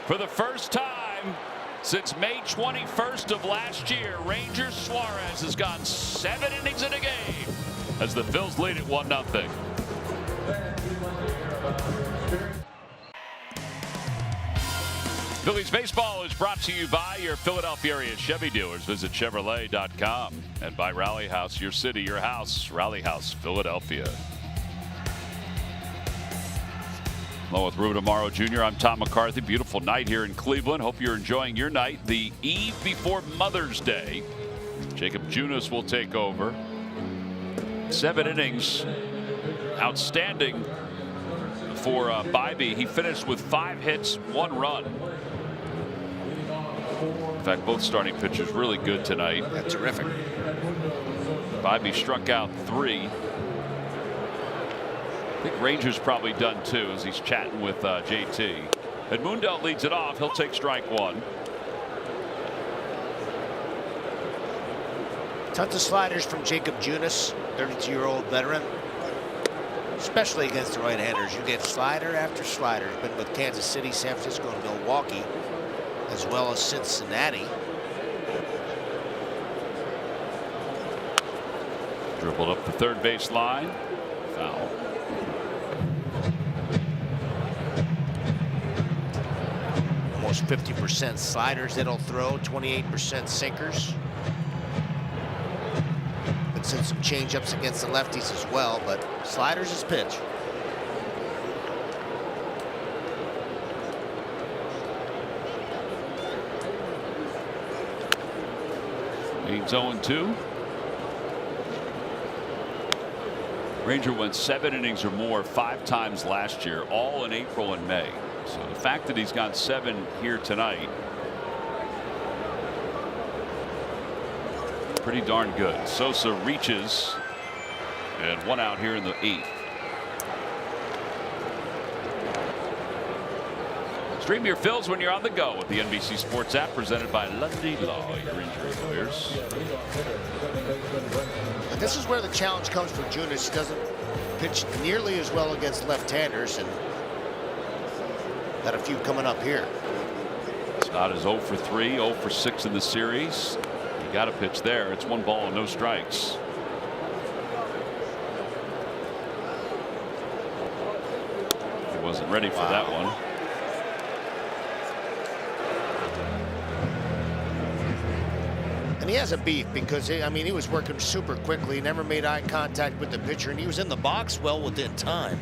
For the first time since May 21st of last year, Rangers Suarez has gone 7 innings in a game as the Phils lead at 1-0. Phillies baseball is brought to you by your Philadelphia area Chevy dealers. Visit Chevrolet.com and by Rally House, your city, your house. Rally House, Philadelphia. Along with Ruben Amaro Jr., I'm Tom McCarthy. Beautiful night here in Cleveland. Hope you're enjoying your night. The eve before Mother's Day. Jacob Junis will take over. 7 innings. Outstanding for Bybee. He finished with 5 hits, 1 run. In fact, both starting pitchers really good tonight. Yeah, terrific. Bybee struck out 3. I think Rangers probably done too as he's chatting with JT. Edmundo leads it off. He'll take strike 1. Tons of sliders from Jacob Junis, 32-year-old veteran. Especially against the right-handers. You get slider after slider. He's been with Kansas City, San Francisco, and Milwaukee, as well as Cincinnati. Dribbled up the third base line. Foul. Almost 50% sliders that'll throw, 28% sinkers. Been seeing some changeups against the lefties as well, but sliders is pitch. He's 0-2. Ranger went 7 innings or more 5 times last year, all in April and May. So the fact that he's got 7 here tonight, pretty darn good. Sosa reaches, and 1 out here in the 8th. Stream your Phils when you're on the go with the NBC Sports app presented by Lundy Law, your injury lawyers. And this is where the challenge comes for Junis. He doesn't pitch nearly as well against left-handers, and got a few coming up here. Scott is 0 for 3, 0 for 6 in the series. You got a pitch there. It's 1 ball and no strikes. He wasn't ready for that one. And he has a beef because, I mean, he was working super quickly, never made eye contact with the pitcher, and he was in the box well within time.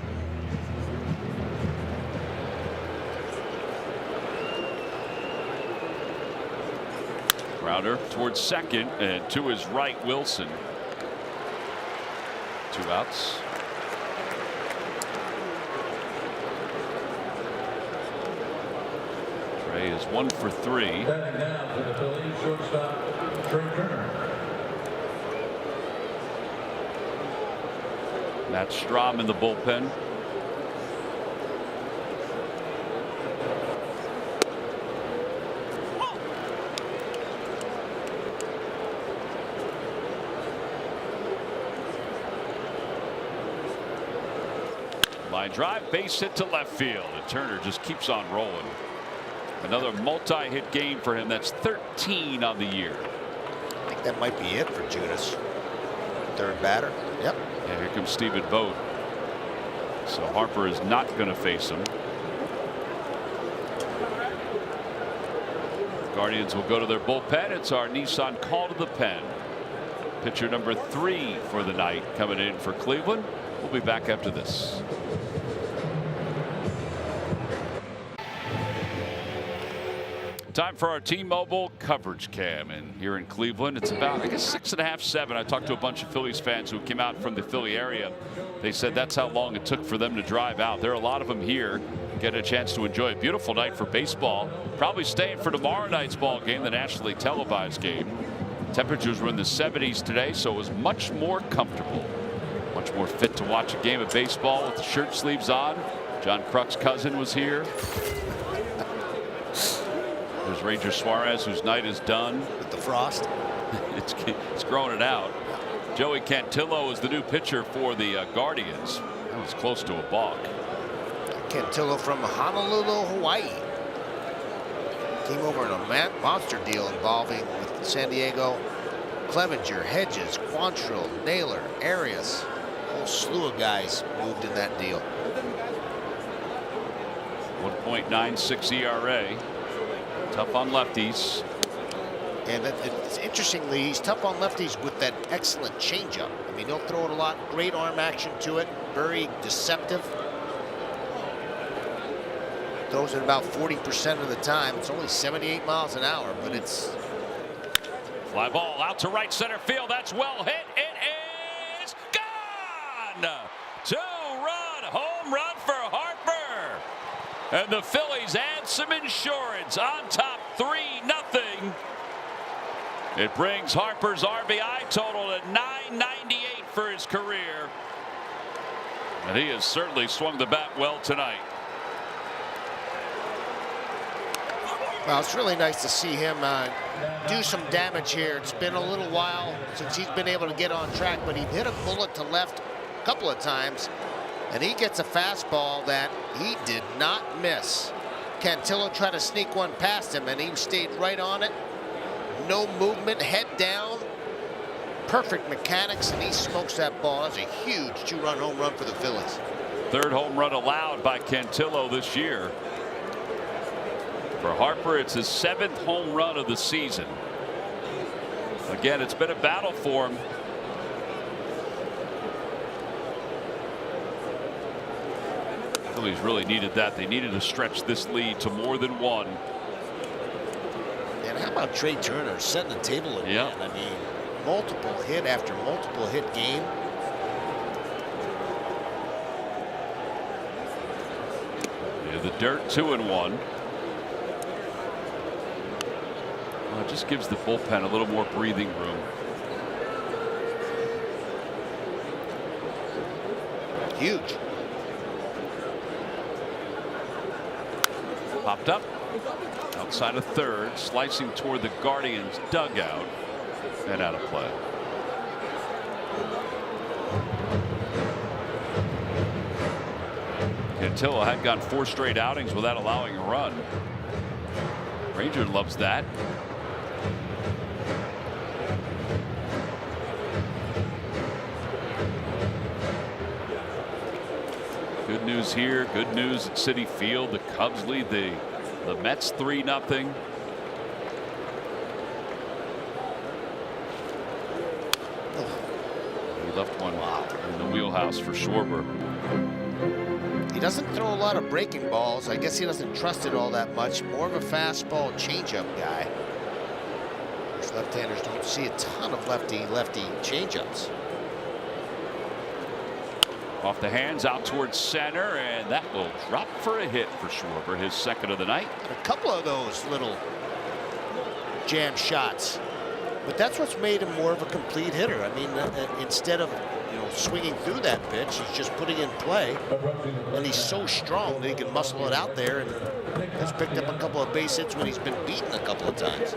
Grounder towards second, and to his right, Wilson. 2 outs. Trey is 1 for 3. Batting down for the Phillies, shortstop Trey Turner. Matt Strahm in the bullpen. Line drive, base hit to left field, and Turner just keeps on rolling. Another multi-hit game for him. That's 13 on the year. I think that might be it for Judas. Third batter. Yep. Yeah, here comes Stephen Vogt. So Harper is not going to face him. Guardians will go to their bullpen. It's our Nissan call to the pen. Pitcher number 3 for the night coming in for Cleveland. We'll be back after this. Time for our T-Mobile coverage cam, and here in Cleveland it's about, I guess, 6:30, 7. I talked to a bunch of Phillies fans who came out from the Philly area. They said that's how long it took for them to drive out. There are a lot of them here, get a chance to enjoy a beautiful night for baseball. Probably staying for tomorrow night's ball game, the nationally televised game. Temperatures were in the 70s today, so it was much more comfortable, much more fit to watch a game of baseball with the shirt sleeves on. John Kruk's cousin was here. There's Ranger Suarez, whose night is done. With the frost. it's growing it out. Joey Cantillo is the new pitcher for the Guardians. That was close to a balk. Cantillo from Honolulu, Hawaii. Came over in a monster deal involving with San Diego. Clevenger, Hedges, Quantrill, Naylor, Arias. A whole slew of guys moved in that deal. 1.96 ERA. Tough on lefties. And it's interestingly, he's tough on lefties with that excellent changeup. I mean, he'll throw it a lot. Great arm action to it. Very deceptive. Throws it about 40% of the time. It's only 78 miles an hour, but it's... Fly ball out to right center field. That's well hit. It is gone! 2-run home run for Harper. And the Phillies add some insurance on top 3-0. It brings Harper's RBI total to 998 for his career. And he has certainly swung the bat well tonight. Well, it's really nice to see him do some damage here. It's been a little while since he's been able to get on track, but he hit a bullet to left a couple of times. And he gets a fastball that he did not miss. Cantillo tried to sneak one past him, and he stayed right on it. No movement, head down. Perfect mechanics, and he smokes that ball. That's a huge 2-run home run for the Phillies. 3rd home run allowed by Cantillo this year. For Harper, it's his 7th home run of the season. Again, it's been a battle for him. Phillies really needed that. They needed to stretch this lead to more than 1. And how about Trey Turner setting the table again? Yep. I mean, multiple hit after multiple hit game. Yeah, the dirt 2-1. Well, it just gives the bullpen a little more breathing room. Huge. Popped up outside of 3rd, slicing toward the Guardians dugout and out of play. Cantillo had gone 4 straight outings without allowing a run. Ranger loves that. Good news here. Good news at Citi Field. The Cubs lead the Mets 3-0. He left one in the wheelhouse for Schwarber. He doesn't throw a lot of breaking balls. I guess he doesn't trust it all that much. More of a fastball changeup guy. Most left-handers don't see a ton of lefty-lefty changeups. Off the hands, out towards center, and that will drop for a hit for Schwarber, his second of the night. A couple of those little jam shots, but that's what's made him more of a complete hitter. I mean, instead of swinging through that pitch, he's just putting in play, and he's so strong that he can muscle it out there, and has picked up a couple of base hits when he's been beaten a couple of times.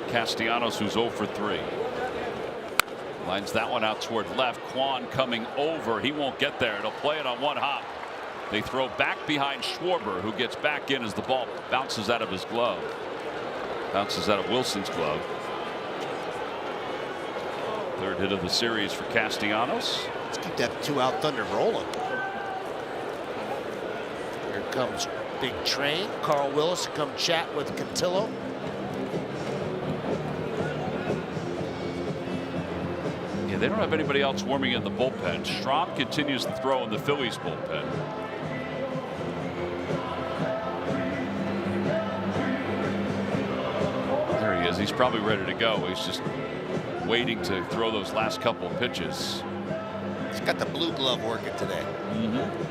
Castellanos, who's 0 for 3. Lines that one out toward left. Kwan coming over. He won't get there. It'll play it on one hop. They throw back behind Schwarber, who gets back in as the ball bounces out of his glove. Bounces out of Wilson's glove. Third hit of the series for Castellanos. Let's keep that 2-out thunder rolling. Here comes Big Train. Carl Willis to come chat with Cantillo. They don't have anybody else warming in the bullpen. Strom continues to throw in the Phillies bullpen. There he is. He's probably ready to go. He's just waiting to throw those last couple of pitches. He's got the blue glove working today.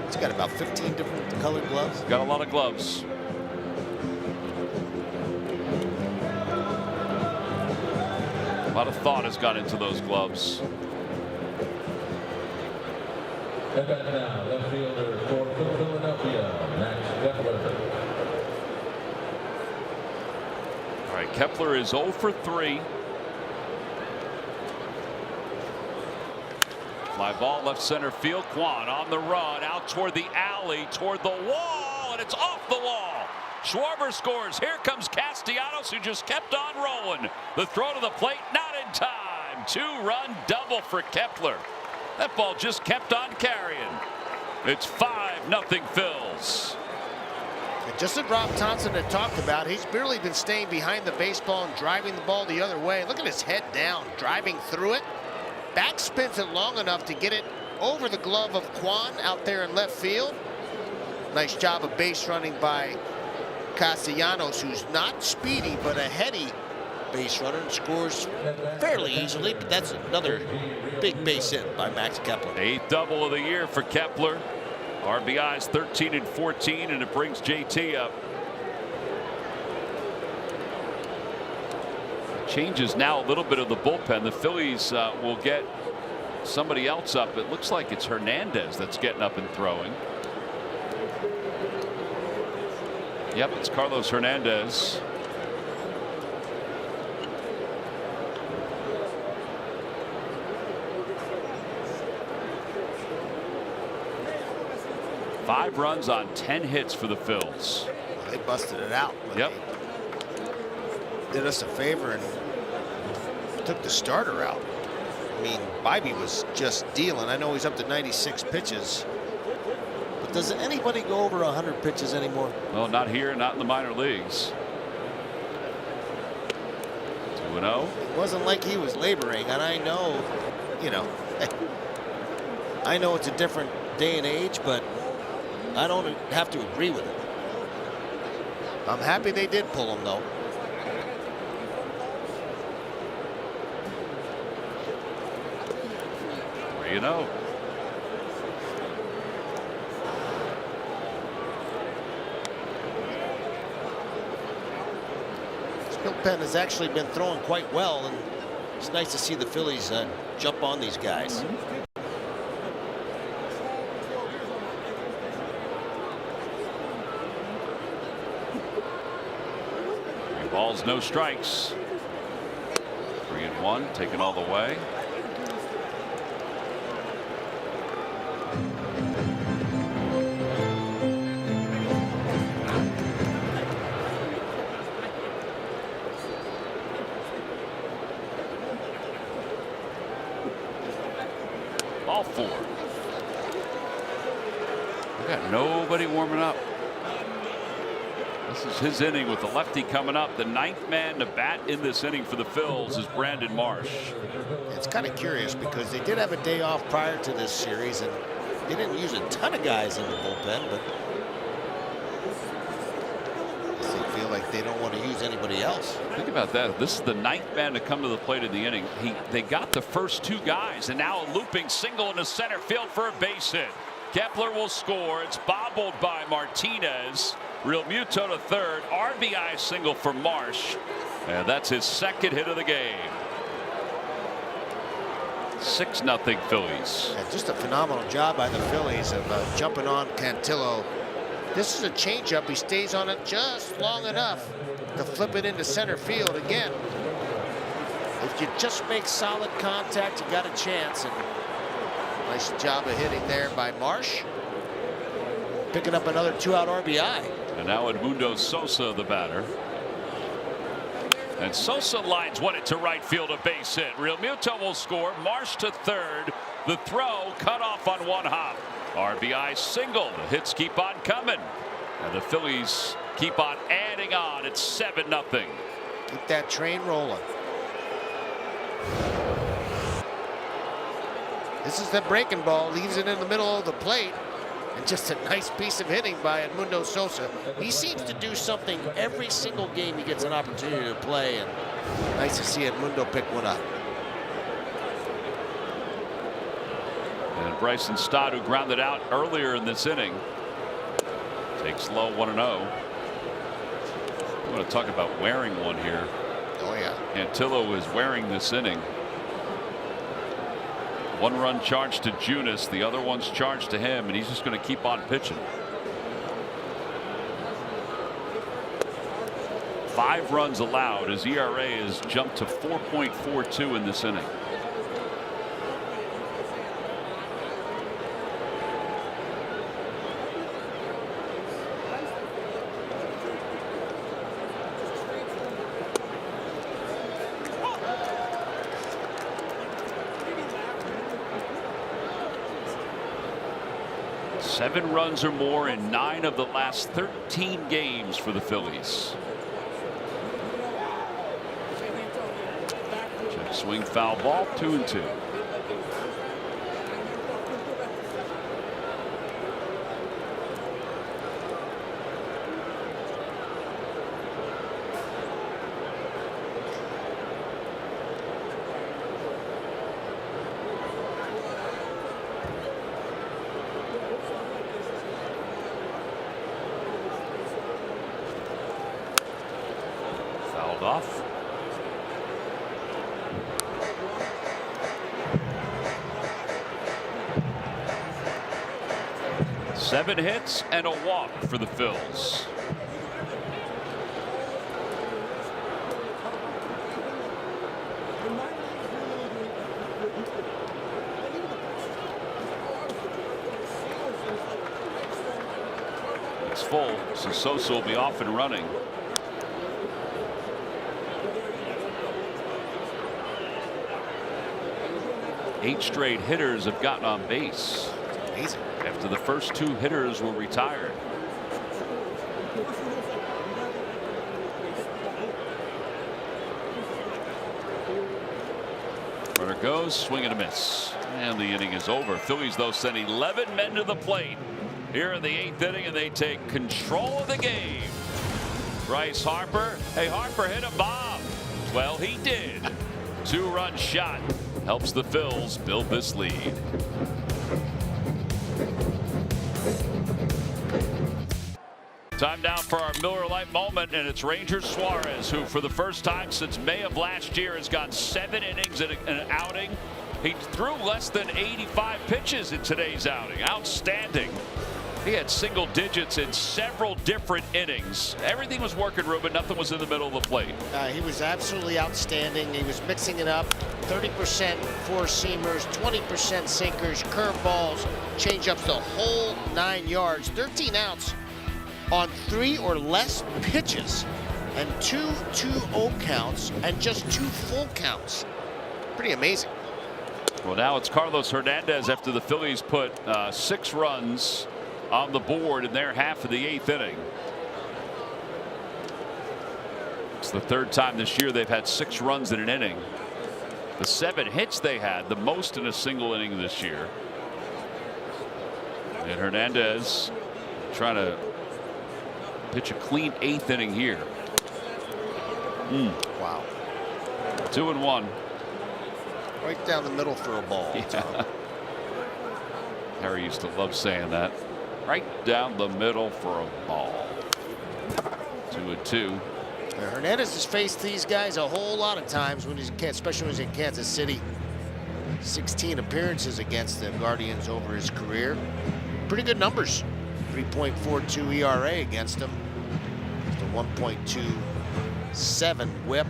He's got about 15 different colored gloves. Got a lot of gloves. A lot of thought has gone into those gloves. And back now, left fielder for Philadelphia, Max Kepler. All right, Kepler is 0 for 3. Fly ball left center field. Kwan on the run out toward the alley, toward the wall, and it's off the wall. Schwarber scores. Here comes Castellanos, who just kept on rolling. The throw to the plate, not in time. 2-run double for Kepler. That ball just kept on carrying. It's 5-0 Phils. And just as Rob Thompson had talked about, he's barely been staying behind the baseball and driving the ball the other way. Look at his head down, driving through it. Back spins it long enough to get it over the glove of Kwan out there in left field. Nice job of base running by Castellanos, who's not speedy but a heady base runner, and scores fairly easily. But that's another big base hit by Max Kepler. 8th double of the year for Kepler. RBIs 13 and 14, and it brings JT up. Changes now a little bit of the bullpen. The Phillies will get somebody else up. It looks like it's Hernandez that's getting up and throwing. Yep, it's Carlos Hernandez. Five runs on 10 hits for the Phils. They busted it out. Yep. Did us a favor and took the starter out. I mean, Bybee was just dealing. I know he's up to 96 pitches. But does anybody go over 100 pitches anymore? Well, not here, not in the minor leagues. 2-0. It wasn't like he was laboring, and I know, I know it's a different day and age, but I don't have to agree with it. I'm happy they did pull him, though. You know. This bullpen has actually been throwing quite well, and it's nice to see the Phillies jump on these guys. Three balls, no strikes. 3-1, taken all the way. Ball 4. We got nobody warming up. This is his inning with the lefty coming up. The 9th man to bat in this inning for the Phils is Brandon Marsh. It's kind of curious because they did have a day off prior to this series, and they didn't use a ton of guys in the bullpen, but they feel like they don't want to use anybody else. Think about that. This is the 9th man to come to the plate in the inning. They got the first 2 guys, and now a looping single into center field for a base hit. Kepler will score. It's bobbled by Martinez. Realmuto to third. RBI single for Marsh, and that's his 2nd hit of the game. 6-0 Phillies. Yeah, just a phenomenal job by the Phillies of jumping on Cantillo. This is a changeup. He stays on it just long enough to flip it into center field again. If you just make solid contact, you got a chance. And nice job of hitting there by Marsh. Picking up another 2-out RBI. And now Edmundo Sosa, the batter. And Sosa lines one into right field, a base hit. Realmuto will score. Marsh to third. The throw cut off on one hop. RBI single. The hits keep on coming. And the Phillies keep on adding on. It's 7-0. Keep that train rolling. This is the breaking ball. Leaves it in the middle of the plate. And just a nice piece of hitting by Edmundo Sosa. He seems to do something every single game he gets an opportunity to play, and nice to see Edmundo pick one up. And Bryson Stott, who grounded out earlier in this inning, takes low 1-0. I'm going to talk about wearing one here. Oh yeah. Cantillo is wearing this inning. 1 run charged to Junis, the other one's charged to him, and he's just going to keep on pitching. 5 runs allowed. His ERA has jumped to 4.42 in this inning. Seven runs or more in 9 of the last 13 games for the Phillies. Check swing, foul ball, 2-2. Off. Seven hits and a walk for the Phils. It's full, so Sosa will be off and running. 8 straight hitters have gotten on base. Amazing. After the first 2 hitters were retired. Runner goes, swing and a miss. And the inning is over. Phillies, though, send 11 men to the plate here in the 8th inning, and they take control of the game. Bryce Harper. Hey, Harper hit a bomb. Well, he did. 2-run shot. Helps the Phils build this lead. Time now for our Miller Lite moment, and it's Ranger Suarez, who for the first time since May of last year has gone 7 innings in an outing. He threw less than 85 pitches in today's outing. Outstanding. He had single digits in several different innings. Everything was working, Ruben. Nothing was in the middle of the plate. He was absolutely outstanding. He was mixing it up. 30% four-seamers, 20% sinkers, curveballs, changeups, the whole 9 yards. 13 outs on 3 or less pitches, and 2 2-0 counts, and just 2 full counts. Pretty amazing. Well, now it's Carlos Hernandez after the Phillies put 6 runs on the board in their half of the 8th inning. It's the third time this year they've had 6 runs in an inning. The 7 hits they had, the most in a single inning this year. And Hernandez trying to pitch a clean 8th inning here. Wow. 2-1. Right down the middle for a ball. Yeah. Harry used to love saying that. Right down the middle for a ball. 2-2. Hernandez has faced these guys a whole lot of times when he's especially when he's in Kansas City. 16 appearances against the Guardians over his career. Pretty good numbers. 3.42 ERA against them. Just a 1.27 whip.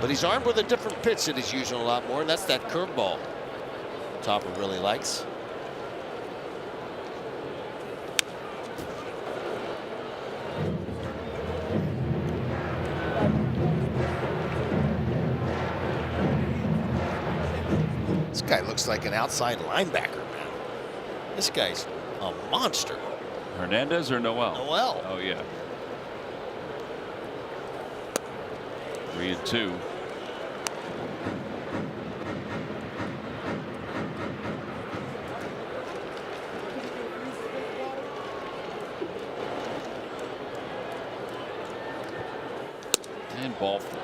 But he's armed with a different pitch that he's using a lot more, and that's that curveball. Topper really likes. This guy looks like an outside linebacker, man. This guy's a monster. Hernandez or Noel? Noel. Oh, yeah. 3-2. And ball 4.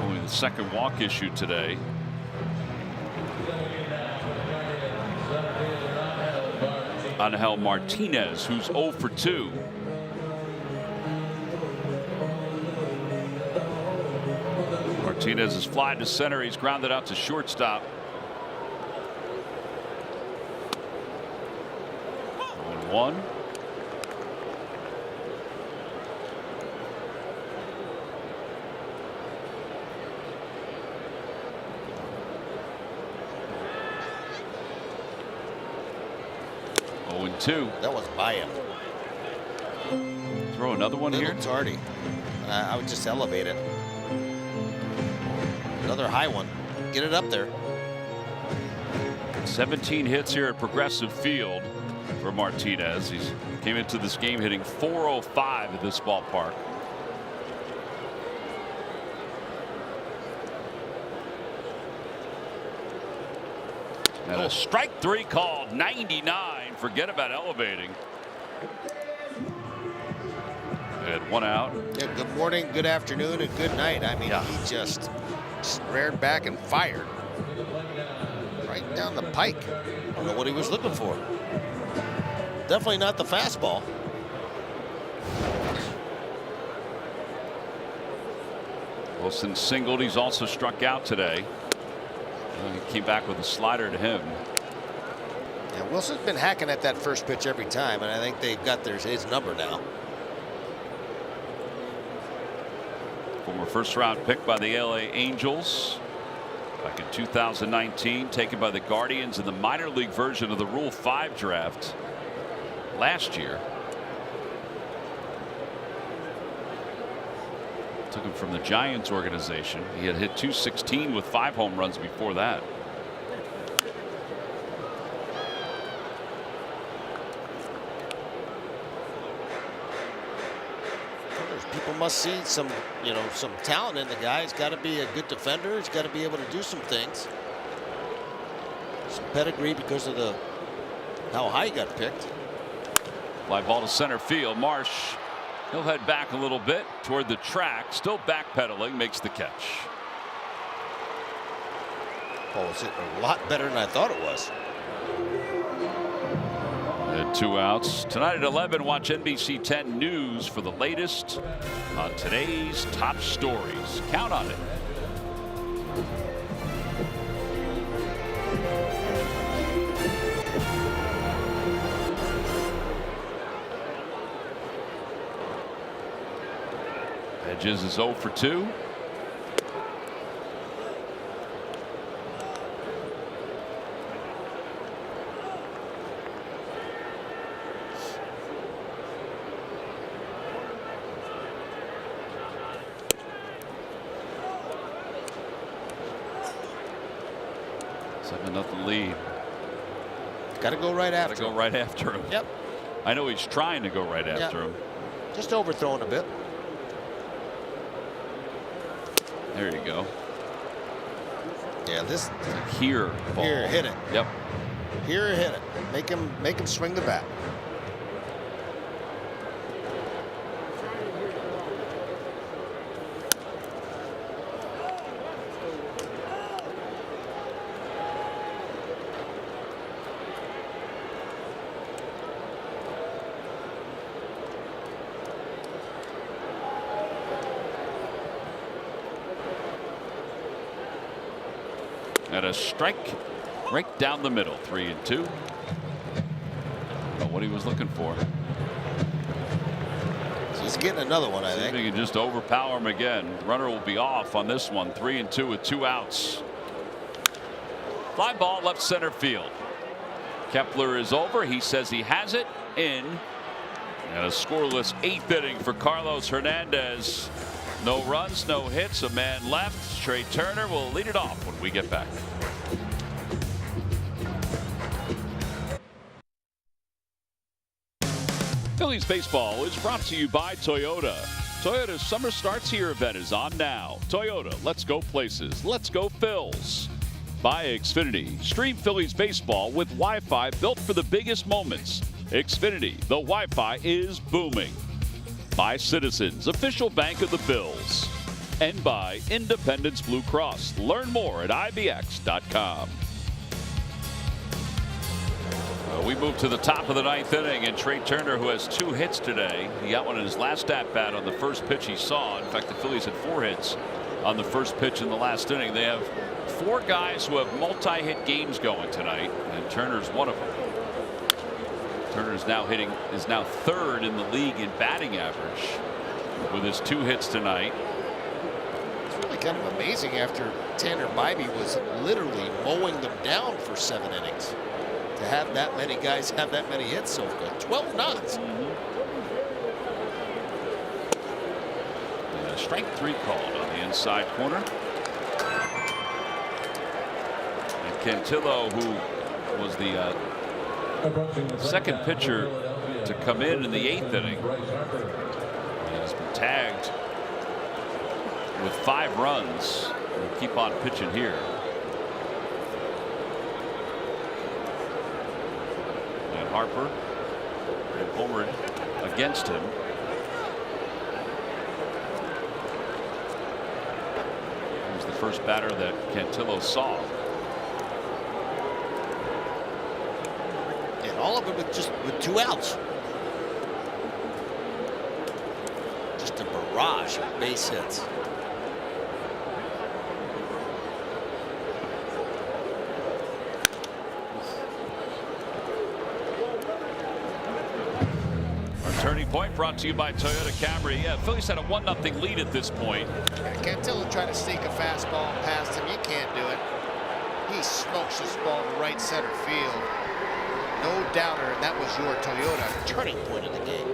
Only the second walk issued today. Angel Martinez, who's 0 for 2. Martinez is flying to center. He's grounded out to shortstop. 1-1. That was by him. Throw another one here. Tardy. I would just elevate it. Another high one. Get it up there. 17 hits here at Progressive Field for Martinez. He came into this game hitting .405 at this ballpark. And a strike 3 called. 99. Forget about elevating. And 1 out. Yeah, good morning, good afternoon, and good night. I mean, he just reared back and fired right down the pike. I don't know what he was looking for. Definitely not the fastball. Wilson singled. He's also struck out today. He came back with a slider to him. Yeah, Wilson's been hacking at that first pitch every time, and I think they've got his number now. Former first-round pick by the LA Angels back in 2019, taken by the Guardians in the minor league version of the Rule 5 draft last year. Took him from the Giants organization. He had hit .216 with 5 home runs before that. People must see some talent in the guy. He's got to be a good defender. He's got to be able to do some things. Some pedigree because of how high he got picked. Fly ball to center field. Marsh, he'll head back a little bit toward the track. Still backpedaling, makes the catch. Oh, it's hitting a lot better than I thought it was. And 2 outs. Tonight at 11, watch NBC 10 News for the latest on today's top stories. Count on it. Hedges is 0 for 2. Nothing lead. Got to go right after him. Got to go right after him. Yep. I know he's trying to go right after him. Just overthrowing a bit. There you go. Yeah, this here ball. Here, hit it. Yep. Here, hit it. Make him swing the bat. And a strike right down the middle. 3-2. What he was looking for. He's getting another one, I think. He can just overpower him again. Runner will be off on this one. 3-2 with 2 outs. Fly ball left center field. Kepler is over. He says he has it in. And a scoreless 8th inning for Carlos Hernandez. No runs, no hits, a man left. Trey Turner will lead it off when we get back. Phillies baseball is brought to you by Toyota. Toyota's Summer Starts Here event is on now. Toyota, let's go places. Let's go Phils. By Xfinity. Stream Phillies baseball with Wi-Fi built for the biggest moments. Xfinity, the Wi-Fi is booming. By Citizens, official bank of the Bills. And by Independence Blue Cross. Learn more at ibx.com. We move to the top of the 9th inning, and Trey Turner, who has 2 hits today, he got one in his last at-bat on the first pitch he saw. In fact, the Phillies had 4 hits on the first pitch in the last inning. They have 4 guys who have multi-hit games going tonight, and Turner's one of them. Turner is now 3rd in the league in batting average with his 2 hits tonight. It's really kind of amazing after Tanner Bybee was literally mowing them down for 7 innings. To have that many guys have that many hits so good. 12 knocks. And a strike 3 called on the inside corner. And Cantillo, who was the second pitcher to come in the 8th inning, has been tagged with 5 runs. We'll keep on pitching here. And Harper and homered against him. He was the first batter that Cantillo saw. All of it with 2 outs. Just a barrage of base hits. Our turning point brought to you by Toyota Camry. Yeah, Phillies had a 1-0 lead at this point. Cantillo tried to sneak a fastball past him. You can't do it. He smokes this ball to right center field. No doubter, and that was your Toyota turning point of the game.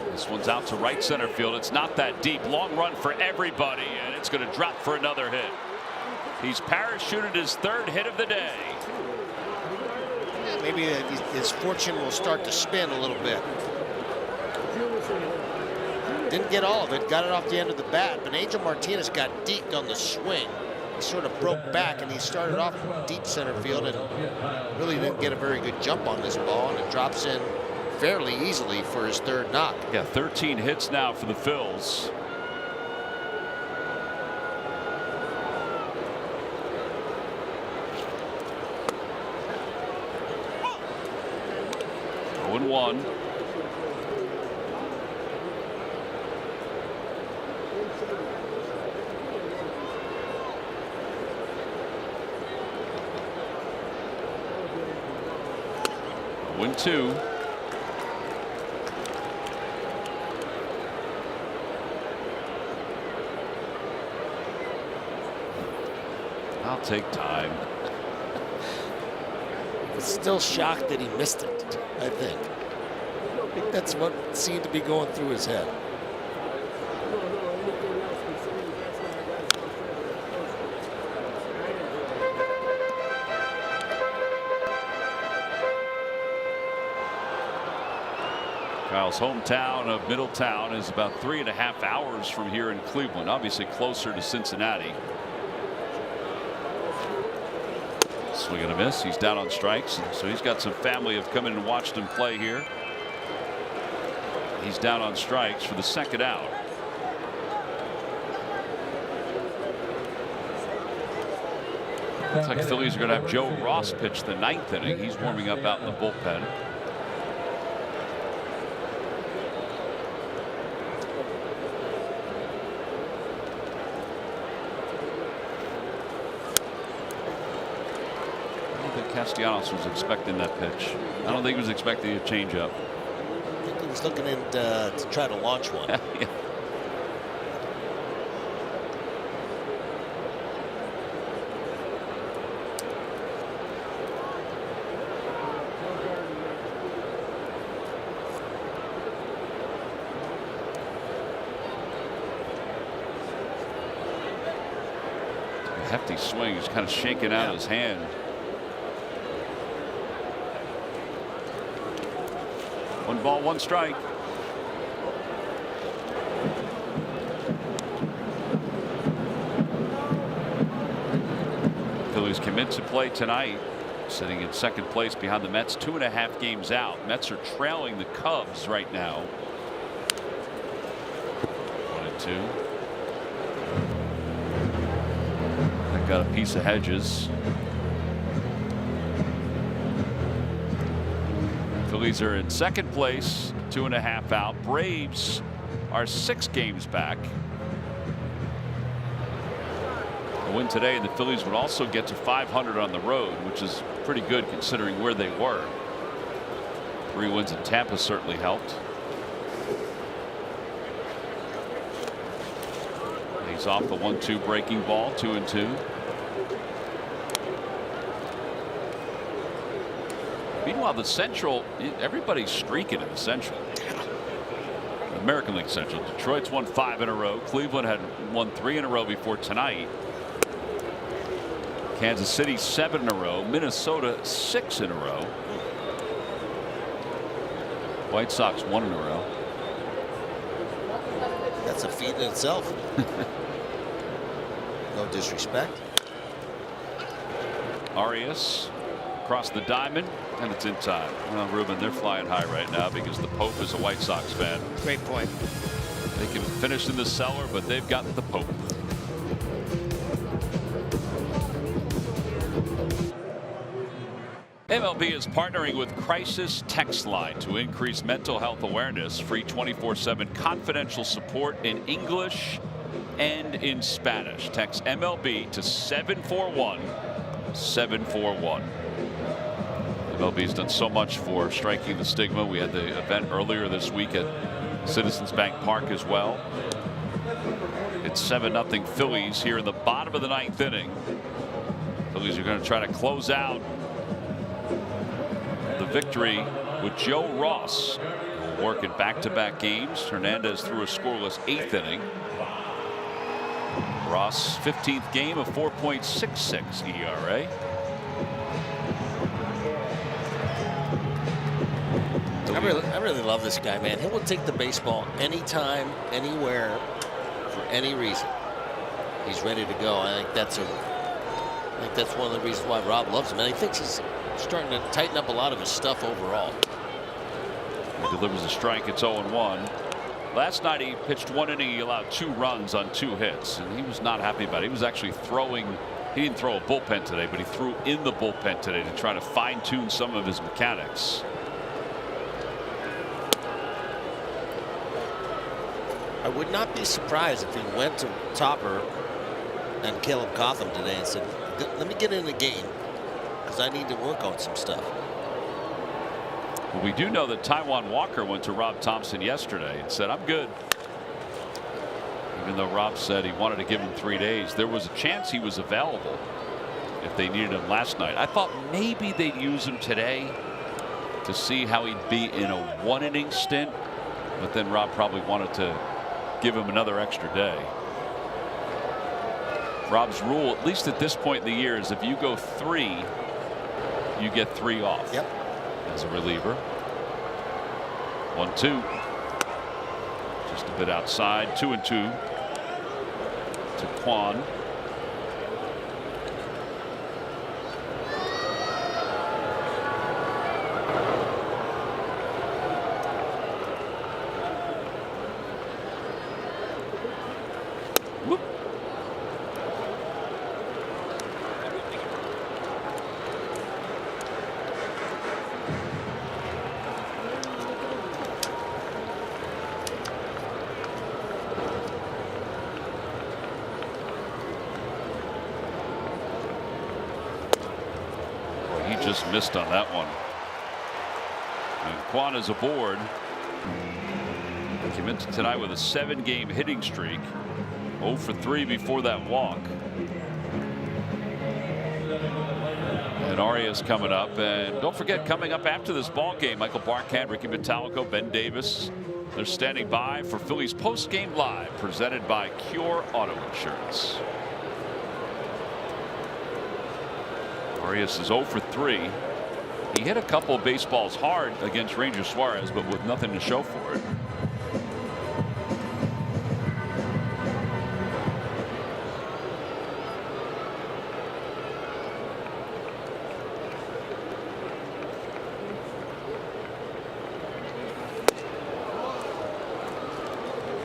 This one's out to right center field. It's not that deep. Long run for everybody, and it's going to drop for another hit. He's parachuted his 3rd hit of the day. Yeah, maybe his fortune will start to spin a little bit. Didn't get all of it. Got it off the end of the bat, but Angel Martinez got deked on the swing. He sort of broke back, and he started off deep center field and really didn't get a very good jump on this ball, and it drops in fairly easily for his 3rd knock. Yeah, 13 hits now for the Phils. Oh, 0-1. Win 2. I'll take time. He's still shocked that he missed it, I think. I think that's what seemed to be going through his head. Kyle's hometown of Middletown is about 3.5 hours from here in Cleveland, obviously closer to Cincinnati. Swing and a miss. He's down on strikes, and so he's got some family have come in and watched him play here. He's down on strikes for the second out. Looks like the Phillies are going to have Joe Ross pitch the 9th inning. He's warming up out in the bullpen. I don't think Castellanos was expecting that pitch. I don't think he was expecting a changeup. I think he was looking in to try to launch one. Yeah. Hefty swing. He's kind of shaking out his hand. One ball, one strike. Phillies commit to play tonight, sitting in second place behind the Mets, 2.5 games out. Mets are trailing the Cubs right now. 1-2. Got a piece of Hedges. Phillies are in second place, 2.5 out. Braves are 6 games back. A win today, and the Phillies would also get to 500 on the road, which is pretty good considering where they were. 3 wins in Tampa certainly helped. He's off the 1-2 breaking ball, 2-2. Meanwhile, the Central, everybody's streaking in the Central. American League Central. Detroit's won 5 in a row. Cleveland had won 3 in a row before tonight. Kansas City 7 in a row. Minnesota 6 in a row. White Sox 1 in a row. That's a feat in itself. No disrespect. Arias across the diamond, and it's in time. Well, Ruben, they're flying high right now because the Pope is a White Sox fan. Great point. They can finish in the cellar, but they've got the Pope. MLB is partnering with Crisis Text Line to increase mental health awareness. Free 24/7 confidential support in English and in Spanish. Text MLB to 741-741. MLB has done so much for striking the stigma. We had the event earlier this week at Citizens Bank Park as well. It's 7-0 Phillies here in the bottom of the 9th inning. Phillies are going to try to close out the victory with Joe Ross. Will work in back-to-back games. Hernandez threw a scoreless 8th inning. Ross 15th game of 4.66 ERA. I really love this guy, man. He will take the baseball anytime, anywhere, for any reason. He's ready to go. I think that's one of the reasons why Rob loves him, and he thinks he's starting to tighten up a lot of his stuff overall. He delivers a strike. It's 0-1. Last night he pitched 1 inning. He allowed 2 runs on 2 hits, and he was not happy about it. He was actually throwing. He didn't throw a bullpen today, but he threw in the bullpen today to try to fine-tune some of his mechanics. I would not be surprised if he went to Topper and Caleb Cotham today and said, let me get in the game because I need to work on some stuff. Well, we do know that Taijuan Walker went to Rob Thompson yesterday and said, I'm good. Even though Rob said he wanted to give him 3 days, there was a chance he was available if they needed him last night. I thought maybe they'd use him today to see how he'd be in a 1-inning stint, but then Rob probably wanted to give him another extra day. Rob's rule, at least at this point in the year, is if you go 3, you get 3 off. Yep. As a reliever. 1-2. Just a bit outside. 2-2 to Kwan. Whoop. He just missed on that one. And Kwan is aboard. He came into tonight with a 7-game hitting streak. 0 for 3 before that walk. And Arias coming up. And don't forget, coming up after this ball game, Michael Barkant, Ricky Metallico, Ben Davis. They're standing by for Phillies post-game live, presented by Cure Auto Insurance. Arias is 0 for 3. He hit a couple of baseballs hard against Ranger Suarez, but with nothing to show for it.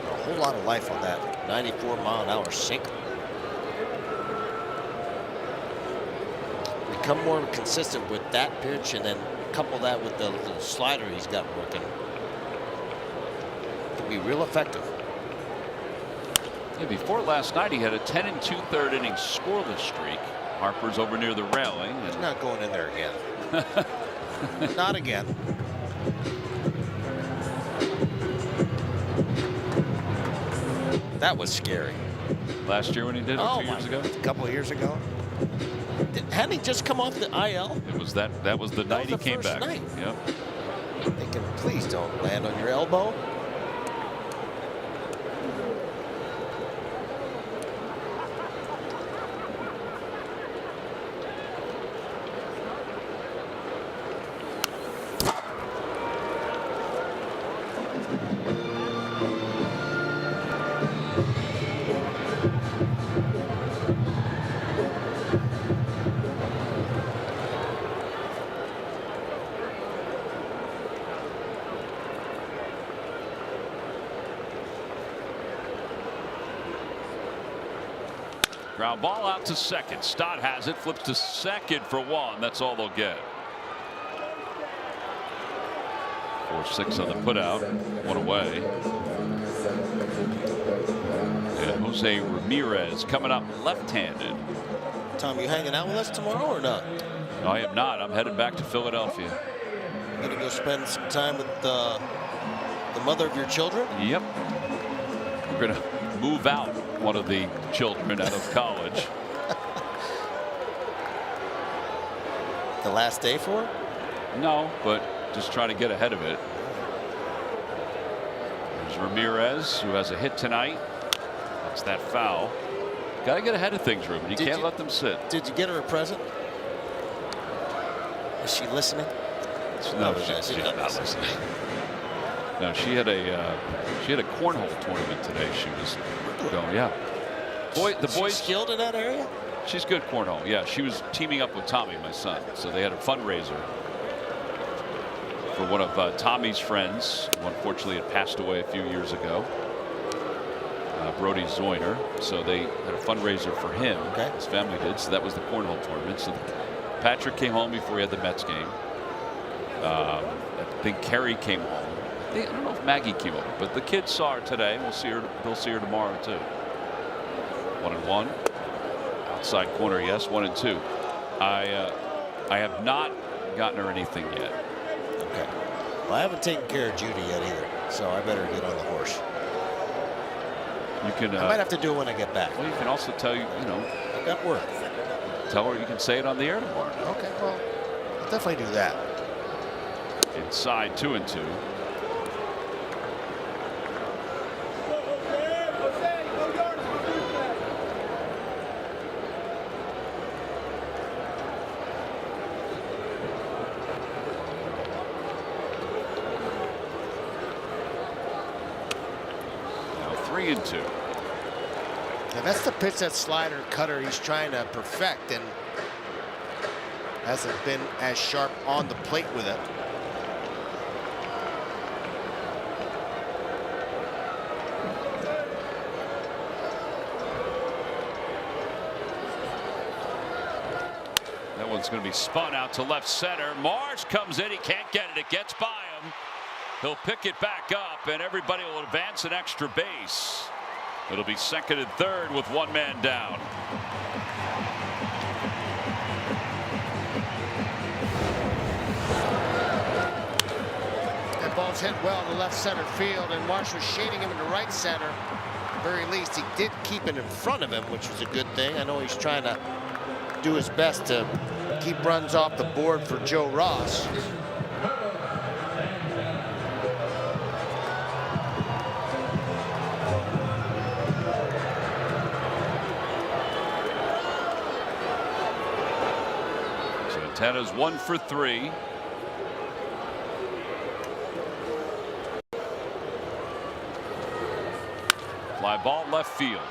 A whole lot of life on that 94-mile-an-hour sinker. Become more consistent with that pitch, and then couple that with the little slider he's got working. Can be real effective. Yeah, before last night, he had a 10 2/3 inning scoreless streak. Harper's over near the railing. He's not going in there again. Not again. That was scary. Last year when he did it, 2 years ago? A couple of years ago. Hadn't he just come off the IL? It was that was the night he came back. Night. Yep. Thinking, please don't land on your elbow. Ground ball out to second. Stott has it, flips to second for 1. That's all they'll get. 4-6 on the putout. 1 away. And Jose Ramirez coming up left-handed. Tom, you hanging out with us tomorrow or not? No, I am not. I'm headed back to Philadelphia. You gonna go spend some time with the mother of your children? Yep. We're gonna move out one of the children out of college. The last day for it? No, but just try to get ahead of it. There's Ramirez, who has a hit tonight. That's that foul. Got to get ahead of things, Ruben. You can't let them sit. Did you get her a present? Is she listening? No, she's not listening. No, she had a cornhole tournament today. She was going, yeah. The boys skilled in that area. She's good cornhole. Yeah, she was teaming up with Tommy, my son. So they had a fundraiser for one of Tommy's friends, who unfortunately had passed away a few years ago. Brody Zoyner. So they had a fundraiser for him. Okay. His family did. So that was the cornhole tournament. So Patrick came home before he had the Mets game. I think Carrie came home. I don't know if Maggie came over, but the kids saw her today. We'll see her. They'll see her tomorrow too. 1-1. Outside corner, yes. 1-2. I have not gotten her anything yet. Okay. Well, I haven't taken care of Judy yet either, so I better get on the horse. You can. I might have to do it when I get back. Well, you can also tell I got work. Tell her you can say it on the air tomorrow. Okay. Well, I'll definitely do that. Inside 2-2. 3-2. And that's the pitch, that slider cutter he's trying to perfect, and hasn't been as sharp on the plate with it. That one's going to be spun out to left center. Marsh comes in. He can't get it. It gets by him. He'll pick it back up, and everybody will advance an extra base. It'll be second and third with one man down. That ball's hit well to left center field, and Marsh was shading him into right center. At the very least, he did keep it in front of him, which was a good thing. I know he's trying to do his best to keep runs off the board for Joe Ross. Santana's 1 for 3. Fly ball left field.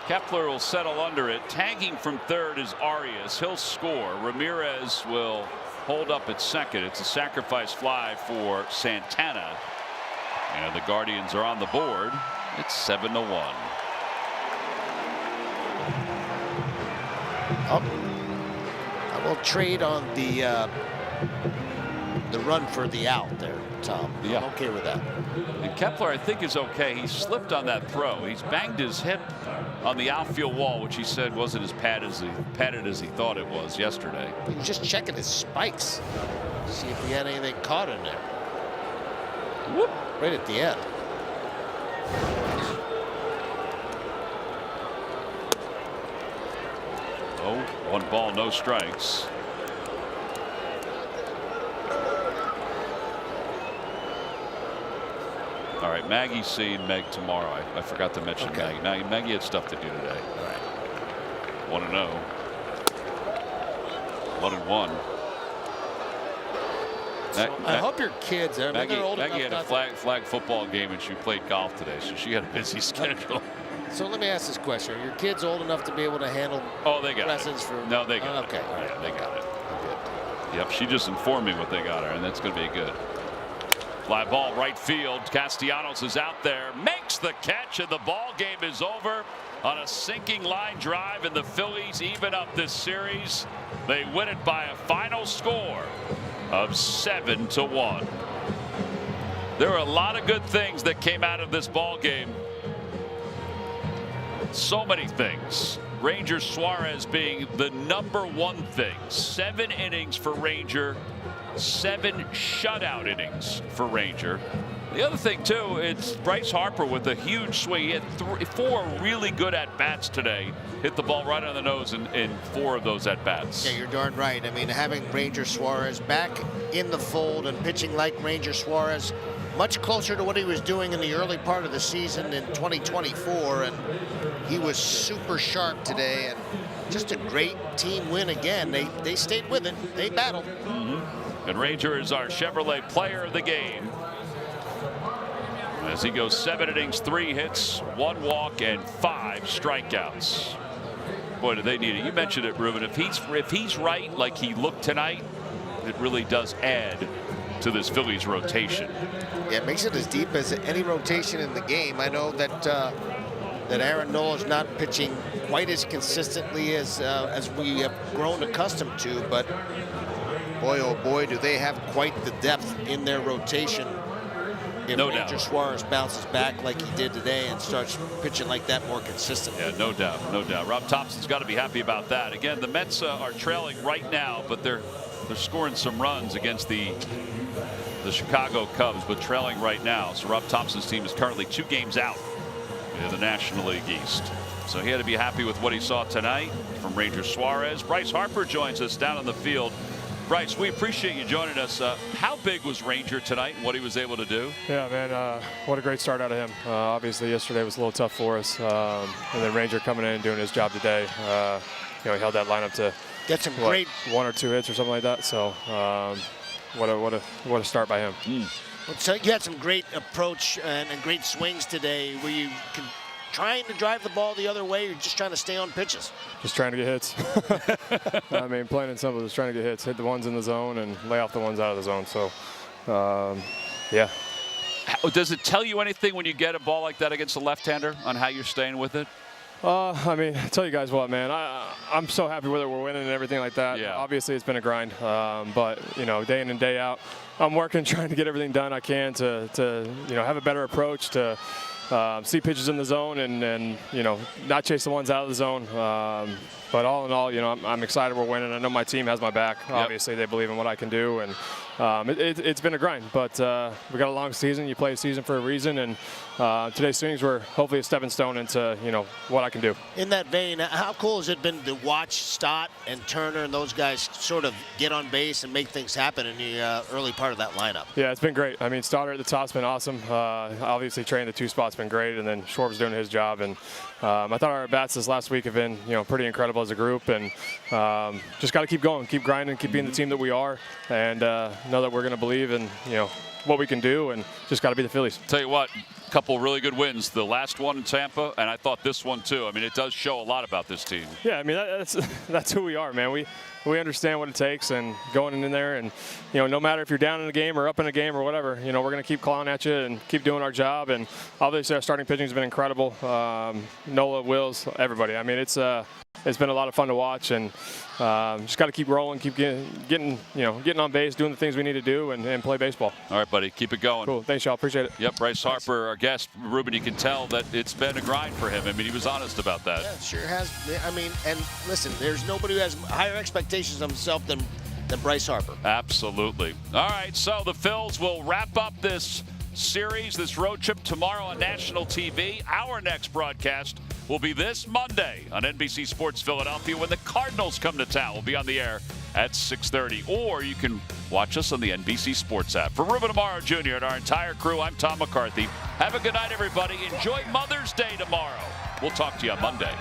Kepler will settle under it. Tagging from third is Arias. He'll score. Ramirez will hold up at second. It's a sacrifice fly for Santana. And the Guardians are on the board. It's 7-1. I will trade on the run for the out there, Tom. Yeah. I'm okay with that. And Kepler, I think, is okay. He slipped on that throw. He's banged his hip on the outfield wall, which he said wasn't as padded as he thought it was yesterday. He was just checking his spikes, see if he had anything caught in there. Whoop! Right at the end. Oh, 1 ball, no strikes. All right, Maggie's seeing Meg tomorrow. I forgot to mention Maggie. Maggie had stuff to do today. All right. 1-0. 1-1. I hope your kids, I mean, they're old Maggie enough had a flag football game, and she played golf today, so she had a busy schedule. So let me ask this question: are your kids old enough to be able to handle? Oh, they got presents it. for? No, they got okay, it. all right. Yeah, they got it. Good. Yep, she just informed me what they got her, and that's going to be good. Fly ball right field. Castellanos is out there, makes the catch, and the ball game is over on a sinking line drive, and the Phillies even up this series. They win it by a final score of 7-1. There are a lot of good things that came out of this ball game. So many things. Ranger Suarez being the #1 thing. 7 innings for Ranger. 7 shutout innings for Ranger. The other thing too, it's Bryce Harper with a huge swing. He had 4 really good at bats today. Hit the ball right on the nose in 4 of those at bats. Yeah, you're darn right. I mean, having Ranger Suarez back in the fold and pitching like Ranger Suarez, much closer to what he was doing in the early part of the season in 2024, and he was super sharp today, and just a great team win again. They stayed with it. They battled. And Ranger is our Chevrolet player of the game, as he goes 7 innings, 3 hits, 1 walk, and 5 strikeouts. Boy, do they need it. You mentioned it, Ruben. If he's right like he looked tonight, it really does add to this Phillies rotation. Yeah, it makes it as deep as any rotation in the game. I know that that Aaron Nola is not pitching quite as consistently as we have grown accustomed to, but boy, oh boy, do they have quite the depth in their rotation. If No Ranger doubt. Suarez bounces back like he did today and starts pitching like that more consistently. Yeah, no doubt, no doubt. Rob Thompson's got to be happy about that. Again, the Mets are trailing right now, but they're scoring some runs against the Chicago Cubs, but trailing right now. So Rob Thompson's team is currently 2 games out in the National League East. So he had to be happy with what he saw tonight from Ranger Suarez. Bryce Harper joins us down on the field. Bryce, we appreciate you joining us. How big was Ranger tonight and what he was able to do? Yeah, man, what a great start out of him. Obviously, yesterday was a little tough for us. And then Ranger coming in and doing his job today. He held that lineup to Get some great 1 or 2 hits or something like that. So what a start by him. So you had some great approach and great swings today. Were you trying to drive the ball the other way, or just trying to stay on pitches? Just trying to get hits. I mean, plain and simple, just trying to get hits, hit the ones in the zone and lay off the ones out of the zone. So, yeah. Does it tell you anything when you get a ball like that against a left-hander on how you're staying with it? I mean, I tell you guys what, man, I'm so happy with it. We're winning and everything like that. Yeah. Obviously, it's been a grind, but, you know, day in and day out, I'm working, trying to get everything done I can to you know, have a better approach, to see pitches in the zone and, you know, not chase the ones out of the zone. But all in all, you know, I'm excited we're winning. I know my team has my back. Yep. Obviously, they believe in what I can do, and it's been a grind. But we got a long season. You play a season for a reason, and today's swings were hopefully a stepping stone into, you know, what I can do. In that vein, how cool has it been to watch Stott and Turner and those guys sort of get on base and make things happen in the early part of that lineup? Yeah, it's been great. I mean, Stoddard at the top's been awesome. Obviously, training the two spots been great, and then Schwarb's doing his job. And I thought our at-bats this last week have been, you know, pretty incredible as a group, and just got to keep going, keep grinding, keep being the team that we are, and know that we're going to believe in, you know, what we can do, and just got to be the Phillies. Tell you what, a couple really good wins. The last one in Tampa, and I thought this one too. I mean, it does show a lot about this team. Yeah, I mean, that's who we are, man. We understand what it takes, and going in there, and, you know, no matter if you're down in a game or up in a game or whatever, you know, we're going to keep clawing at you and keep doing our job. And obviously, our starting pitching has been incredible. Nola, Wills, everybody. I mean, it's been a lot of fun to watch, and just got to keep rolling, keep getting on base, doing the things we need to do, and play baseball. All right, buddy, keep it going. Cool, thanks, y'all. Appreciate it. Yep, Bryce Harper, our guest. Ruben, you can tell that it's been a grind for him. I mean, he was honest about that. Yeah, it sure has. I mean, and listen, there's nobody who has higher expectations of himself than Bryce Harper. Absolutely. All right, so the Phils will wrap up this series, this road trip tomorrow on national TV. Our next broadcast will be this Monday on NBC Sports Philadelphia when the Cardinals come to town. We'll be on the air at 6:30, or you can watch us on the NBC Sports app. For Ruben Amaro Jr. and our entire crew, I'm Tom McCarthy. Have a good night, everybody. Enjoy Mother's Day tomorrow. We'll talk to you on Monday.